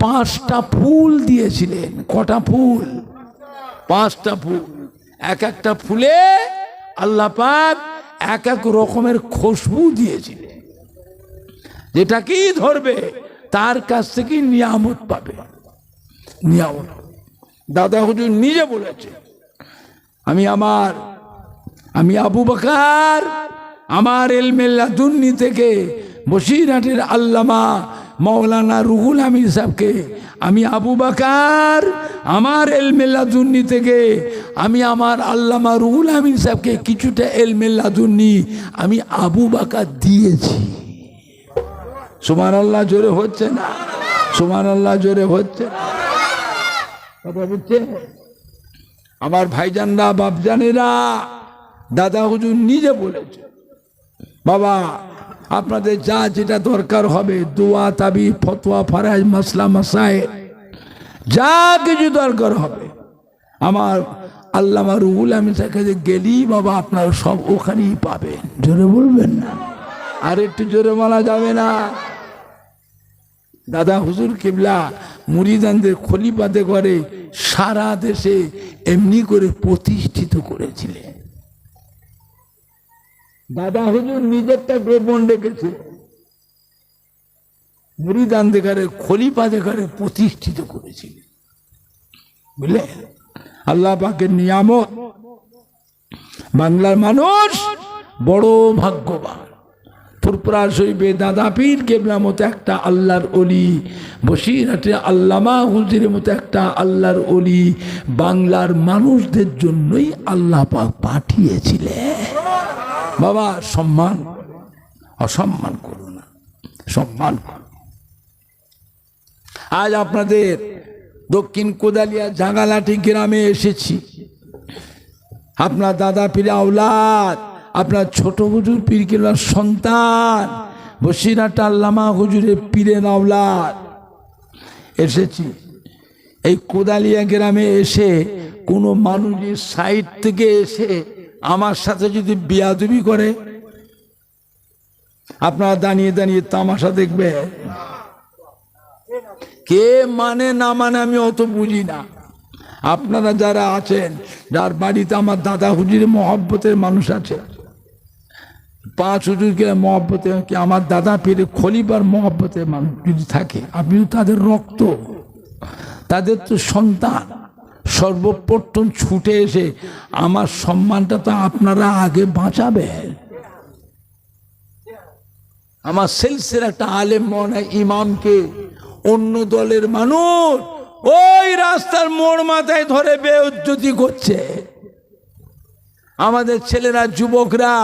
5টা ফুল দিয়েছিলেন। কটা ফুল? 5টা ফুল। এক একটা ফুলে আল্লাহ পাক এক এক রকমের খুশবু দিয়েছিলেন, যেটা কি ধরবে তার কাছ থেকে নিয়ামত পাবে। নিয়ামত দাদা হুজুর নিজে বলেছে, আমি আবু বকর আমার ইলমে লাদুন্নি থেকে বসিরহাটের আল্লামা মৌলানা রুহুল আমিন সাহেবকে আমি আবু বকর আমার ইলমে লাদুন্নি থেকে আমি আমার আল্লামা রুহুল আমিন সাহেবকে কিছুটা ইলমে লাদুন্নি আমি আবু বকর দিয়েছি। সুবহানাল্লাহ জোরে হচ্ছে না? সুবহানাল্লাহ জোরে হচ্ছে না? কথা বুঝছে? আমার ভাইজানরা বাপজানেরা দাদা হুজুর নিজে বলেছে, বাবা আপনাদের যা যেটা দরকার হবে দোয়া তাবি ফতোয়া ফারাজ মাসলা মাসায়ে যা কিছু দরকার হবে আমার আল্লামা রুহুল আমিন সাহেবের কাছে গেলেই বাবা আপনারা সব ওখানেই পাবেন। জোরে বলবেন না? আর একটু জোরে বলা যাবে না? দাদা হুজুর কিবলা মুরিদানদের খলিফাতে করে সারা দেশে এমনি করে প্রতিষ্ঠিত করেছিলেন। দাদা হুজুর নিজেরটা গোপন রেখেছে, মুরিদানদের ঘরে খলিফাদের ঘরে প্রতিষ্ঠিত করেছিলেন। বুঝলে আল্লাহ পাকের নিয়ামত। বাংলার মানুষ বড় ভাগ্যবান। ফুরফুরা শরীফে দাদা পীর কেবলার মতো একটা আল্লাহর ওলি, বসিরহাটে আল্লামা হুজুরের মতো একটা আল্লাহর ওলি বাংলার মানুষদের জন্যই আল্লাহ পাক পাঠিয়েছিলেন। বাবা সম্মান অসম্মান করো না, সম্মান করো। আজ আপনাদের দক্ষিণ কোদালিয়া জাগালাটি গ্রামে এসেছি। আপনার দাদা পীর আওলাদ, আপনার ছোট হুজুর পীর কেবলার সন্তান, বসিরহাট আল্লামা হুজুরের পীরের আওলাদ এসেছি। এই কোদালিয়া গ্রামে এসে কোনো মানুষের সাইড থেকে এসে আমার সাথে যদি বিয়াদবি করে আপনারা দাঁড়িয়ে দাঁড়িয়ে তামাশা দেখবে। কে মানে না মানে আমি অত বুঝি না। আপনারা যারা আছেন, যার বাড়িতে আমার দাদা হুজুরের মহব্বতের মানুষ আছে, পাঁচ হুজুরকে মহব্বতে কি আমার দাদা পীর খলিফার মহব্বতের মানুষ যদি থাকে, আপনি তো তাদের রক্ত, তাদের তো সন্তান, সর্বপ্রথম ছুটে এসে আমার সম্মানটা তো আপনারা আগে বাঁচাবেন। আমার সেলসের একটা আলেম মনে ইমামকে অন্য দলের মানুষ ওই রাস্তার মোড় মাথায় ধরে বেইজ্জতি করছে। আমাদের ছেলেরা যুবকরা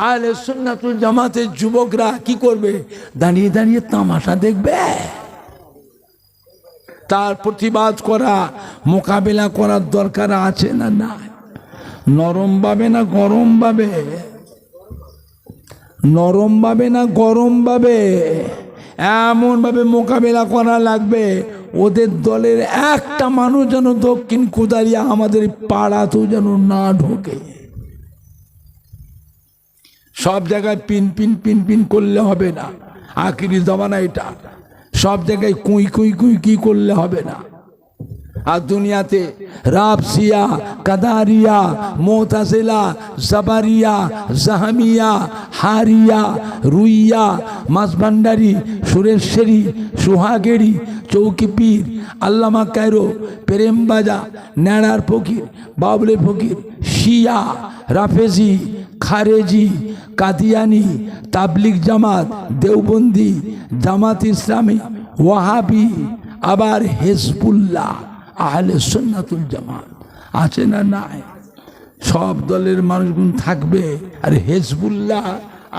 আহলে সুন্নাতুল জামাতের যুবকরা কি করবে? দাঁড়িয়ে দাঁড়িয়ে তামাশা দেখবে। তার প্রতিবাদ করা, মোকাবেলা করার দরকার আছে না? না, নরম ভাবে না গরম ভাবে? নরম ভাবে না গরম ভাবে? এমন ভাবে মোকাবেলা করা লাগবে ওদের দলের একটা মানুষ যেন দক্ষিণ কোদালিয়া আমাদের পাড়াতেও যেন না ঢোকে। সব জায়গায় পিন পিন পিন পিন করলে হবে না, আখিরি জমানা এটা। সব জায়গায় কুই কুই কুই কি করলে হবে না। আর দুনিয়াতে রাবসিয়া, কাদারিয়া, মুতাজিলা, জাবারিয়া, জাহামিয়া, হারিয়া, রুইয়া, মাসভান্ডারি, সুরেশ্বরী, সুহাগেরি, চৌকি পীর, আল্লামা কায়রো, প্রেমবাজা, নেড়ার ফকির, বাবলে ফকির, শিয়া, রাফেজি, খারেজি, কাদিয়ানি, তাবলিগ জামাত, দেওবন্দি, জামাত ইসলামী, ওয়াহাবি, আবার হেজবুল্লাহ, আহলে সুন্নাতুল জামাত আছে না? নাই। সব দলের মানুষগুলো থাকবে। আর হেজবুল্লাহ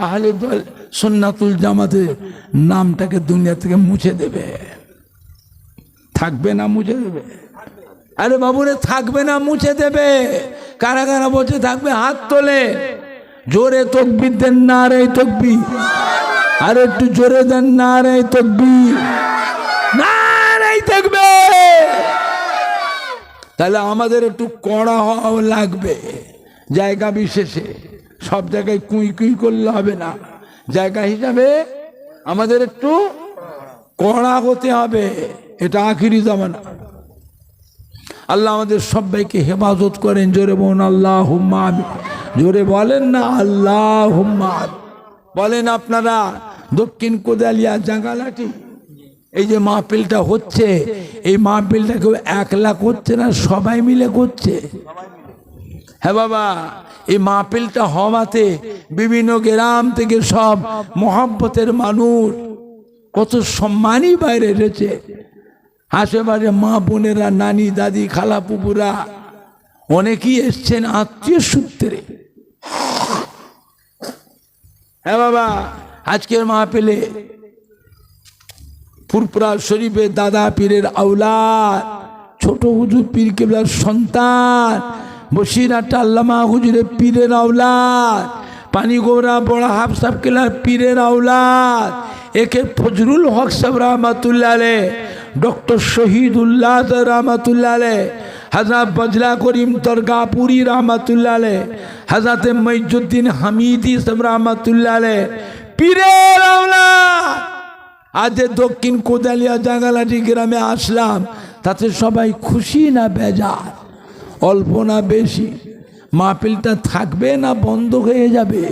আহলে দল সুন্নাতুল জামাতের নামটাকে দুনিয়া থেকে মুছে দেবে। থাকবে না মুছে দেবে? আরে বাবুরে থাকবে না মুছে দেবে। কারা কারা বলছে থাকবে? হাত তোলে। জোরে তাকবীর দেন, নারে তাকবীর। আর একটু জোরে দেন, নারে তাকবীর, নারে তাকবীর। তাহলে আমাদের একটু কড়া হওয়া লাগবে জায়গা বিশেষে। সব জায়গায় কুই কুই করলে হবে না। জায়গা হিসাবে আমাদের একটু কড়া হতে হবে। এটা আখিরি জামানা। আল্লাহ আমাদের সবাইকে হেফাজত করেন। জোরে বলুন আল্লাহুম্মা আমিন। জোরে বলেন না আল্লাহুম্মা আমিন। বলেন আপনারা দক্ষিণ কোদালিয়া জাঙ্গালাটি এই যে মাহফিলটা হচ্ছে, এই মাহফিলটা কেউ একলা করছে না, সবাই মিলে করছে। হ্যাঁ বাবা, এই মাহফিলটা হওয়াতে বিভিন্ন গ্রাম থেকে সব মহব্বতের মানুষ কত সম্মানই বাইরে এসেছে। আশেপাশে মা বোনেরা, নানি দাদি, খালা পুকুরা অনেকেই এসছেন আত্মীয় সূত্রে। হ্যাঁ বাবা, আজকের মাহফিলে ফুরফুরা শরীফে দাদা পীরের আওলাদ, ছোট হুজুর পীর কেবলার সন্তান, বসিরহাট আল্লামা হুজুরের পীরের আওলাদ, পানিগোড়া বড় হাফসাব কেলার পীরের আওলাদ, একে ফজলুল হক সাহেব রহমাতুল্লাহ আলাইহ, ডক্টর শহীদুল্লাহ রহমাতুল্লাহ আলাইহ, হযরত বজলা করিম দরগাপুরি রহমাতুল্লাহ আলাইহ, হযরত মঈজউদ্দিন হামিদি সাহেব রহমাতুল্লাহ আলাইহ, পীরের আওলাদ। আজ দক্ষিণ কোদালিয়া জাঙ্গালাটি গ্রামে আসলাম, তাতে সবাই খুশি না বেজার? অল্প না বেশি? মাহফিলটা থাকবে না বন্ধ হয়ে যাবে?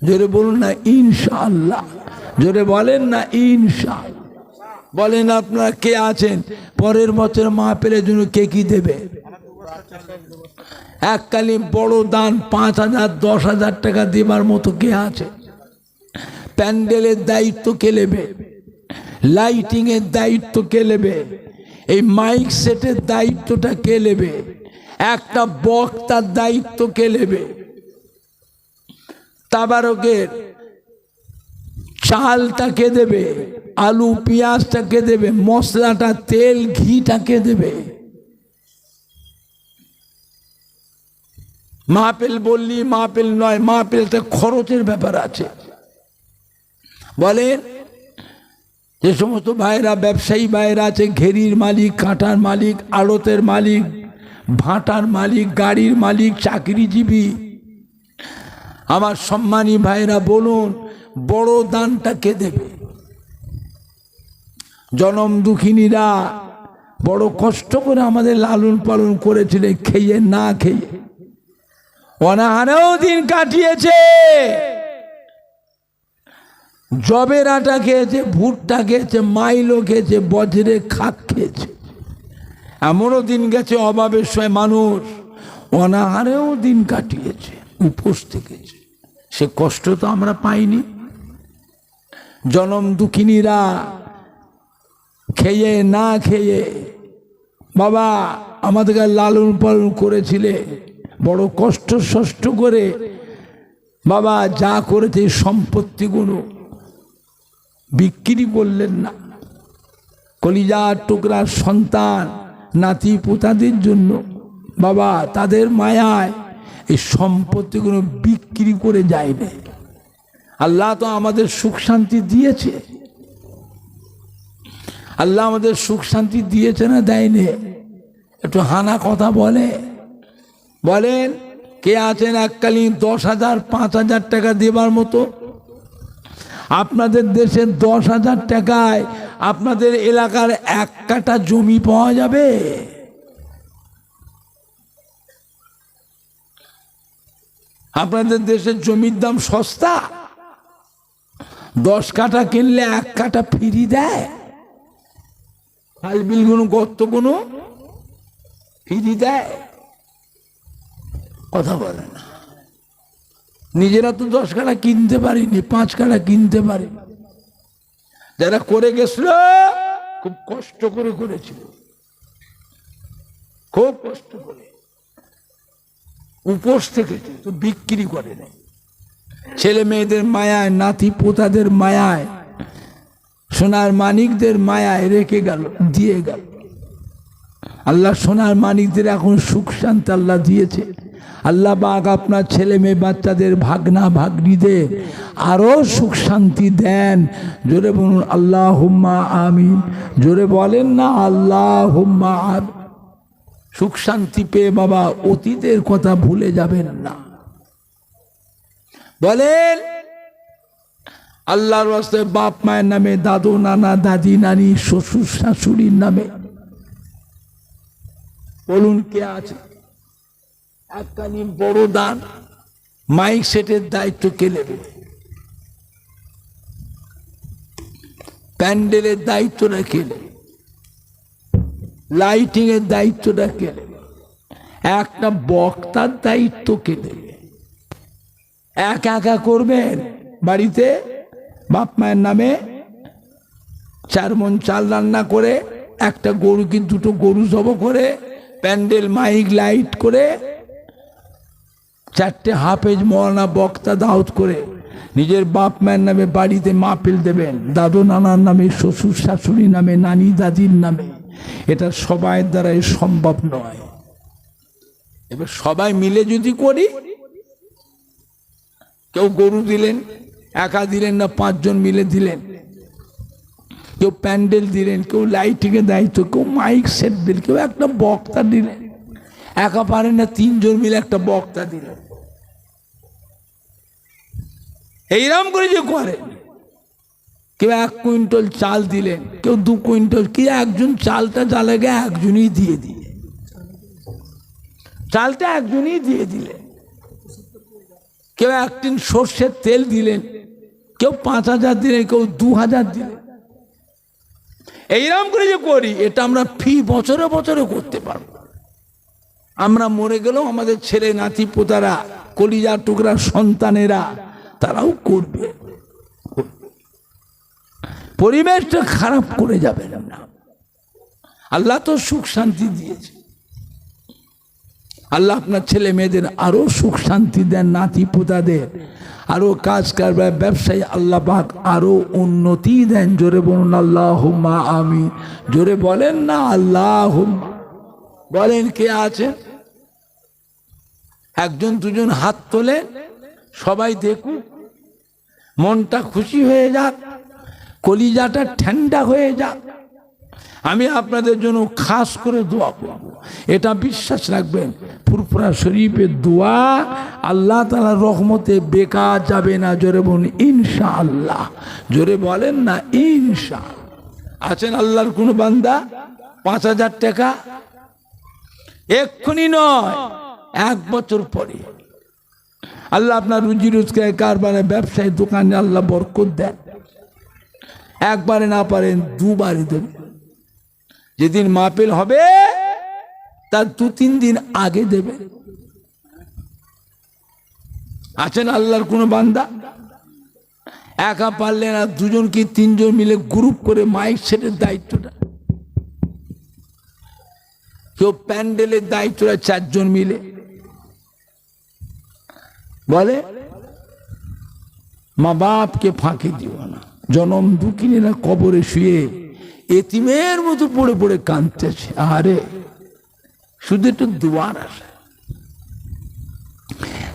জোরে বলুন না ইনশাআল্লাহ। জোরে বলেন না ইনশাআল্লাহ। বলেন আপনারা কে আছেন পরের বছর মাহফিলের জন্য কে কি দেবে? এককালে বড় দান 5,000 10,000 টাকা দেবার মতো কে আছে? প্যান্ডেলের দায়িত্ব কে নেবে? লাইটিং এর দায়িত্ব কে নেবে? এই মাইক সেটের দায়িত্বটা কে নেবে? একটা বক্তার দায়িত্ব কে নেবে? তাবারকের চালটা কে দেবে? আলু পেঁয়াজটা কে দেবে? মশলাটা, তেল, ঘিটা কে দেবে? মাহফিল বললি মাহফিল নয়, মাহফিলটা খরচের ব্যাপার আছে। বলেন, যে সমস্ত ভাইরা ব্যবসায়ী ভাইরা আছে, ঘেরির মালিক, কাঁটার মালিক, আড়তের মালিক, ভাটার মালিক, গাড়ির মালিক, চাকরিজীবী, আমার সম্মানী ভাইরা বলুন, বড় দানটা কে দেবে? জনম দুঃখিনীরা বড় কষ্ট করে আমাদের লালন পালন করেছিলেন, খেয়ে না খেয়ে অনাহারেও দিন কাটিয়েছে। জবের আটা খেয়েছে, ভুট্টা খেয়েছে, মাইলো খেয়েছে, বজ্রে খাক খেয়েছে। এমনও দিন গেছে অভাবের সময় মানুষ অনাহারেও দিন কাটিয়েছে, উপোস থেকেছে। সে কষ্ট তো আমরা পাইনি। জনম দুঃখিনীরা খেয়ে না খেয়ে বাবা আমাদেরকে লালন পালন করেছিলে, বড় কষ্ট সষ্ট করে বাবা যা করেছে সম্পত্তিগুলো বিক্রি করলেন না। কলিজার টুকরার সন্তান নাতি পোতাদের জন্য বাবা তাদের মায়ায় এই সম্পত্তিগুলো বিক্রি করে যায়নি। আল্লাহ তো আমাদের সুখ শান্তি দিয়েছে। আল্লাহ আমাদের সুখ শান্তি দিয়েছে না দেয়নি? একটু হানা কথা বলেন কে আছেন এককালীন 10,000 5,000 টাকা দেবার মতো? আপনাদের দেশে 10,000 টাকায় আপনাদের এলাকার 1 কাঠা জমি পাওয়া যাবে? আপনাদের দেশের জমির দাম সস্তা। 10 কাঠা কিনলে 1 কাঠা ফ্রি দেয়। খাল বিল কোনো গর্ত কোনো ফ্রি দেয়? কথা বলে না। নিজেরা তো 10 কাঠা কিনতে পারিনি, 5 কাঠা কিনতে পারি। যারা করে গেছিল খুব কষ্ট করে করেছিল, খুব কষ্ট করে উপোস থেকেছে, তো বিক্রি করে নেই। ছেলে মেয়েদের মায়ায়, নাতি পোতাদের মায়ায়, সোনার মানিকদের মায়ায় রেখে গেল, দিয়ে গেল। আল্লাহ সোনার মানিকদের এখন সুখ শান্তি আল্লাহ দিয়েছে। আল্লাহ পাক আপনার ছেলে মেয়ে বাচ্চাদের ভাগনা ভাগ্নিদের আরো সুখ শান্তি দেন। জোরে বলুন আল্লাহুম্মা আমিন। জোরে বলেন না আল্লাহুম্মা আমিন। সুখ শান্তি পেয়ে বাবা অতীতের কথা ভুলে যাবেন না। বলেন আল্লাহর রাস্তায় বাপ মায়ের নামে, দাদু নানা দাদি নানি শ্বশুর শাশুড়ির নামে বলুন কে আছে? একখানি বড় দান মাইক সেটের দায়িত্ব কে নেবে? প্যান্ডেলের দায়িত্বটা কে নেবে? লাইটিং এর দায়িত্বটা কে নেবে? একটা বক্তার দায়িত্ব কে নেবে? একা করবেন বাড়িতে? বাপ মায়ের নামে 4 মণ চাল রান্না করে, একটা গরু কি দুটো গরু জব করে, প্যান্ডেল মাইক লাইট করে, 4টে হাফেজ মওলানা বক্তা দাওয়াত করে নিজের বাপ মায়ের নামে বাড়িতে মাহফিল দেবেন, দাদু নানার নামে, শ্বশুর শাশুড়ির নামে, নানি দাদির নামে। এটা সবাই দ্বারাই সম্ভব নয়। এবার সবাই মিলে যদি করি, কেউ গরু দিলেন, একা দিলেন না 5 জন মিলে দিলেন, কেউ প্যান্ডেল দিলেন, কেউ লাইটিংয়ের দায়িত্ব, কেউ মাইক সেট দিলেন, কেউ একটা বক্তা দিলেন, একা পারেন না 3 জন মিলে একটা বক্তা দিলেন। এইরকম করে যে করেন, কেউ 1 কুইন্টাল চাল দিলেন, কেউ 2 কুইন্টাল, কি একজন চালটা যা লাগে একজনই দিয়ে দিলেন, চালটা একজনই দিয়ে দিলেন। কেউ 1 টিন সর্ষের তেল দিলেন, কেউ 5000 দিলেন, কেউ 2000 দিলেন। এইরকম করে যে করি, এটা আমরা ফি বছরে বছরে করতে পারবো। আমরা মরে গেলেও আমাদের ছেলে নাতি পোতারা, কলিজা টুকরা সন্তানেরা, তারাও করবে। পরিবেশটা খারাপ করে যাবে না। আল্লাহ তো সুখ শান্তি দিয়েছে, আল্লাহ আপনার ছেলে মেয়েদের আরো সুখ শান্তি দেন, নাতি পোতাদের আরো কাজ কারবার ব্যবসায়ী আল্লাহ পাক আরো উন্নতি দেন। জোরে বলুন আল্লাহুম্মা আমিন। জোরে বলেন না আল্লাহুম্মা। বলেন কে আছেন? 1 জন 2 জন হাত তোলেন, সবাই দেখুন, মনটা খুশি হয়ে যাক, কলিজাটা ঠান্ডা হয়ে যাক। আমি আপনাদের জন্য খাস করে দোয়া করব, এটা বিশ্বাস রাখবেন। ফুরফুরা শরীফের দোয়া আল্লাহ তাআলার রহমতে বেকার যাবে না। জোরে বলুন ইনশাআল্লাহ। জোরে বলেন না ইনশাআল্লাহ। আছেন আল্লাহর কোন বান্দা 5000 টাকা এক্ষুনি নয়, 1 বছর পরে আল্লাহ আপনার রুজি রোজগার কারবারে ব্যবসায় দোকানে আল্লাহ বরকত দেন। একবারে না পারেন 2 বারে দেবেন। যেদিন মাহফিল হবে তার 2-3 দিন আগে দেবে। আছেন আল্লাহর কোন বান্দা একা পারলেন না, 2 জন কি 3 জন মিলে গ্রুপ করে মাইক সেটের দায়িত্বটা, কেউ প্যান্ডেলের দায়িত্বটা 4 জন মিলে বলে মা বাপকে ফাঁকি দিও না। জনম দুঃখিনীরা কবরে শুয়ে এতিমের মতো পড়ে পড়ে কাঁদতেছে। আরে শুধু একটু দোয়ার আসে।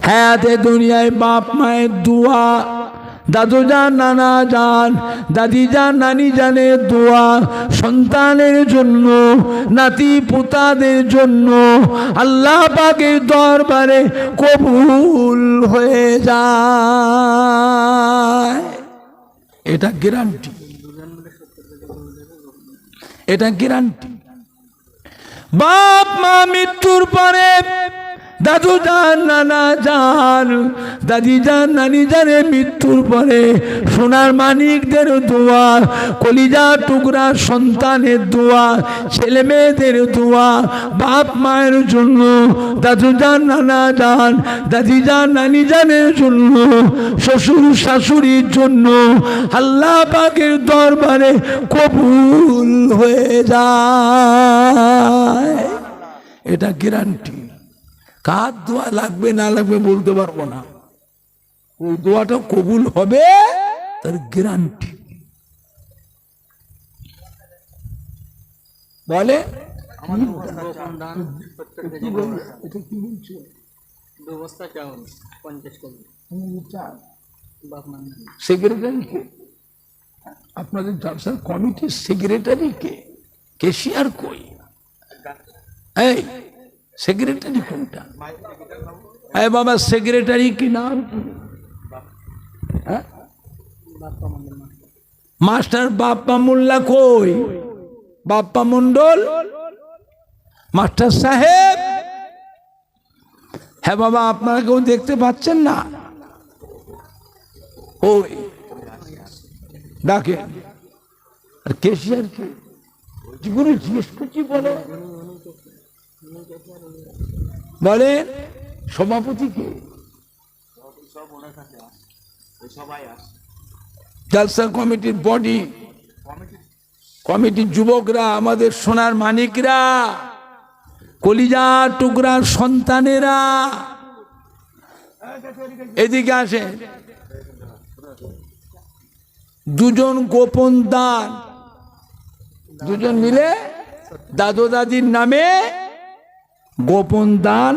হ্যাঁ, দুনিয়ায় বাপ মায়ের দোয়া, দাদু যান, নানা যান, দাদি যান, নানি জানের দোয়া সন্তানের জন্য, নাতি পুতাদের জন্য আল্লাহ পাকের দরবারে কবুল হয়ে যায়। এটা গ্যারান্টি, এটা গ্যারান্টি। বাপ মা মৃত্যুর পরে দাদু যান, নানা যান, দাদি যান, নানি জানে মৃত্যুর পরে সোনার মানিকদের দোয়া, কলিজা টুকরা সন্তানের দোয়া, ছেলে মেয়েদের দোয়া বাপ মায়ের জন্য, দাদু যান, নানা যান, দাদি যান, নানি জানের জন্য, শ্বশুর শাশুড়ির জন্য আল্লাহ পাকের দরবারে কবুল হয়ে যায়। এটা গ্যারান্টি। কার দোয়া লাগবে না লাগবে বলতে পারবো না, ওই দোয়াটা কবুল হবে তার গ্যারান্টি। বলে সেক্রেটারি কে? আপনাদের জলসার কমিটির সেক্রেটারি কে? কেশিয়ার কই? এই সেক্রেটারি কোনটা? এই বাবা সেক্রেটারি কি নাম? মাস্টার বাপ্পা মোল্লা কই? বাপ্পা মন্ডল মাস্টার সাহেব। হ্যাঁ বাবা, আপনারা কেউ দেখতে পাচ্ছেন না? ওই ডাকে। আর কেশিয়ার কি? জীবনে জিজ্ঞেস করছি, বলে বলে সভাপতি কে? জালসা কমিটির বডি, কমিটির যুবকরা, আমাদের সোনার মানিকরা, কলিজা টুকরার সন্তানেরা, এদিকে আসে। দুজন গোপন দান, দুজন মিলে দাদু দাদির নামে গোপন দান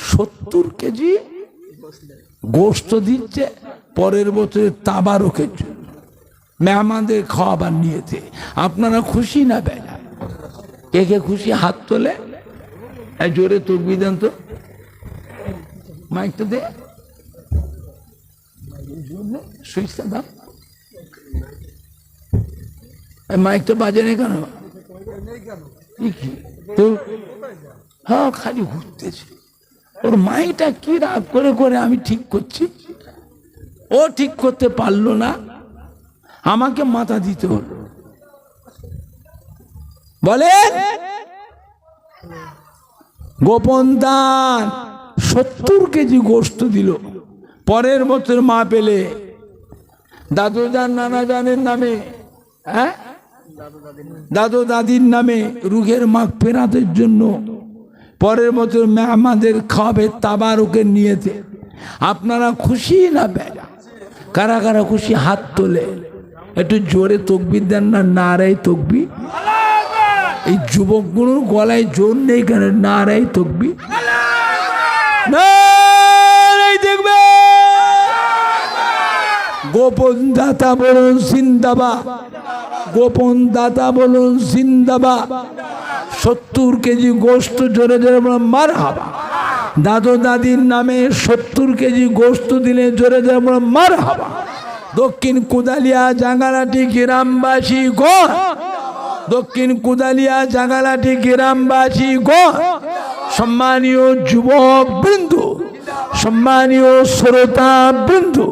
70 কেজি গোস্ত দিচ্ছে পরের বছরে তাবারকের জন্য, মেহমানদের খাওয়াবার নিয়েছে। আপনারা খুশি না বেজা? কে কে খুশি হাত তোলে? জোরে তকবীর দেন তো, মাইকটা দে, সুইচটা দাও। মাইকটা বাজে নেই কেন? হ্যাঁ, খালি ঘুরতেছে। ওর মাইকটা কি রাগ করে করে আমি ঠিক করছি, ও ঠিক করতে পারলো না, আমাকে মাথা দিতে হলো। বলে গোপন দান 70 কেজি গোস্ত দিল, পরের বছর মা পেলে দাদু জান নানা জানের নামে, হ্যাঁ দাদু দাদির নামে রুহের মাগ ফেরাতের জন্য পরের বছর মেহমানদের খাবে তাবারকের নিয়েছে। আপনারা খুশি না বেজা? কারা কারা খুশি হাত তোলে, একটু জোরে তকবীর দেন না, নারায়ে তাকবীর। এই যুবকগুলোর গলায় জোর নেই কেন? নারায়ে তাকবীর, নারায়ে তাকবীর। গোপন দাতা বলুন জিন্দাবাদ, গোপন দাতা বলুন জিন্দাবাদ। 70 কেজি গোস্ত জোরে জোরে মারহাবা। দাদু দাদির নামে 70 কেজি গোস্ত দিলে জোরে জোরে মারহাবা। দক্ষিণ কুদালিয়া জাঙ্গালাটি গ্রামবাসী গো, দক্ষিণ কুদালিয়া জাঙ্গালাটি গ্রামবাসী গো, সম্মানীয় যুবক বৃন্দু, সম্মানীয় শ্রোতা বৃন্দু,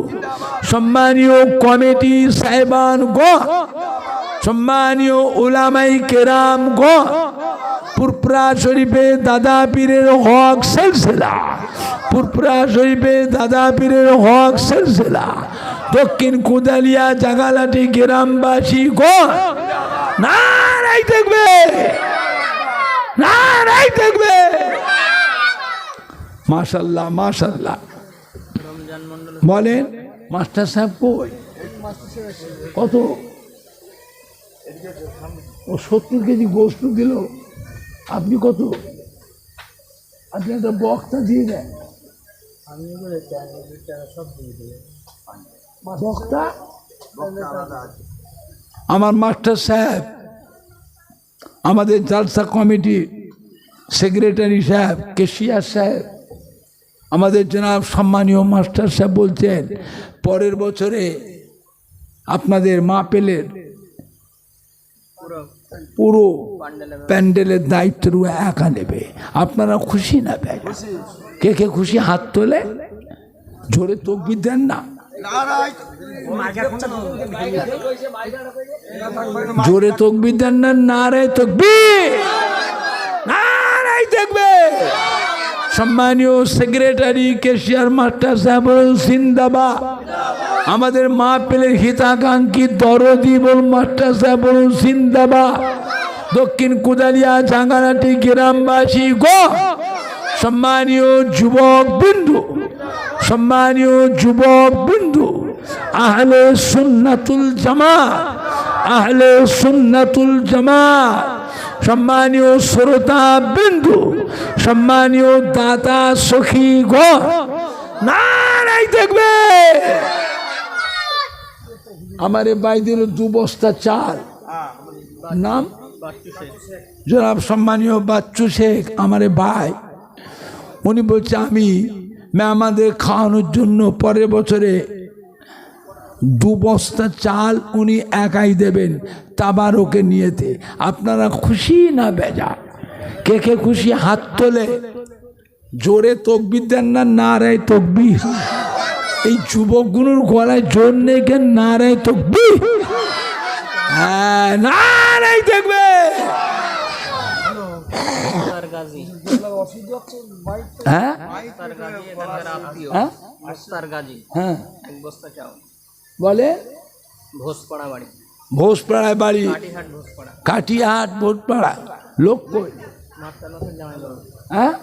সম্মানীয় কমিটি সাহেবান গো, সম্মানীয় উলামাই কেরাম গো, পুরপুরা শরীফে দাদা পীরের হক সিলসিলা, পুরপুরা শরীফে দাদা পীরের হক সিলসিলা, দক্ষিণ কুদালিয়া জাঙ্গালাটি গ্রামবাসী গো, নারায়ে তাকবীর, নারায়ে তাকবীর। মাশাআল্লাহ মাশাআল্লাহ। বলেন মাস্টার সাহেব কই? কত? ও 70 কেজি গোস্ত দিল, আপনি কত? আপনি একটা বক্তা দিয়ে দেন। বক্তা আমার মাস্টার সাহেব, আমাদের জালসা কমিটির সেক্রেটারি সাহেব, কেশিয়ার সাহেব, আমাদের জনাব সম্মানীয় মাস্টার সাহেব বলছেন পরের বছরে আপনাদের মাহফিলের পুরো প্যান্ডেলের দায়িত্ব একা নেবে। আপনারা খুশি না বেজা? কে কে খুশি হাত তোলে, জোরে তাকবীর দেন না, জোরে তাকবীর দেন না, নারায়ে তাকবীর, নারায়ে তাকবীর। সম্মানীয় সেক্রেটারি কেশিয়ার মাস্টার সাহেব জিন্দাবাদ। আমাদের মাহফিলের হিতাকাঙ্ক্ষী দরদি বল মাস্টার সাহেব জিন্দাবাদ। দক্ষিণ কুদালিয়া জাঙ্গালাটি গ্রামবাসী গো, সম্মানীয় যুবক বিন্দু, সম্মানীয় যুবক বিন্দু, আহলে সুন্নাতুল জামাত, আহলে সুন্নাতুল জামাত, সম্মানীয় শ্রোতা বিন্দু, সম্মানীয় দাতা সখী গো, নারায়ে তাকবীর। আমারে ভাই দিল 2 বস্তা চাল, নাম জনাব সম্মানীয় বাচ্চু শেখ, আমারে ভাই। উনি বলছে আমি মেহমানদের খাওয়ানোর জন্য পরের বছরে 2 বস্তা চাল উনি একাই দেবেন তাবারকে নিয়েতে। আপনারা খুশি না বেজা? কে কে খুশি হাত তোলে, জোরে তাকবীর দেন না, নারায়ে তাকবীর। এই যুবকগুলোর গলায় জোর নেই কেন? নারায়ে তাকবীর, হ্যাঁ নারায়ে তাকবীর। হ্যাঁ হ্যাঁ বলে ভোজপাড়া বাড়ি, ভোজপাড়ায় বাড়ি, কাটিহাট ভোজপাড়া। কাটিহাট ভোজপাড়া। লোক কই? মাস্টারমশাই জামাইবাবু। হ্যাঁ,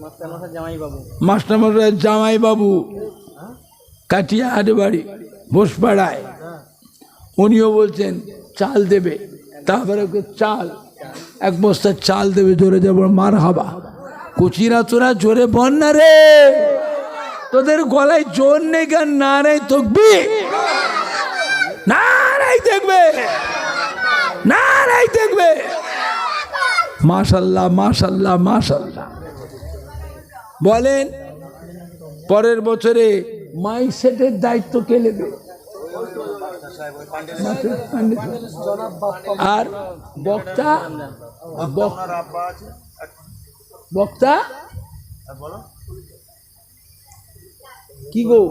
মাস্টারমশাই জামাইবাবু। মাস্টারমশাই জামাই বাবু, কাটিহাট বাড়ি ভোজপাড়ায়। উনিও বলছেন চাল দেবে, তারপরে ওকে চাল, এক বস্তা চাল দেবে। জোরে যাব মার হাবা। কুচিরা তোরা জোরে বল না রে, তোদের গলায় জোর নেই কেন? না রে তকবি, না রে দেখবে, না রে দেখবে। মাশাল্লাহ মাশাল্লাহ মাশাল্লাহ। বলেন পরের বছরে মাইক সেটের দায়িত্ব কে নেবে? আর বক্তা, বক্তা কি গো?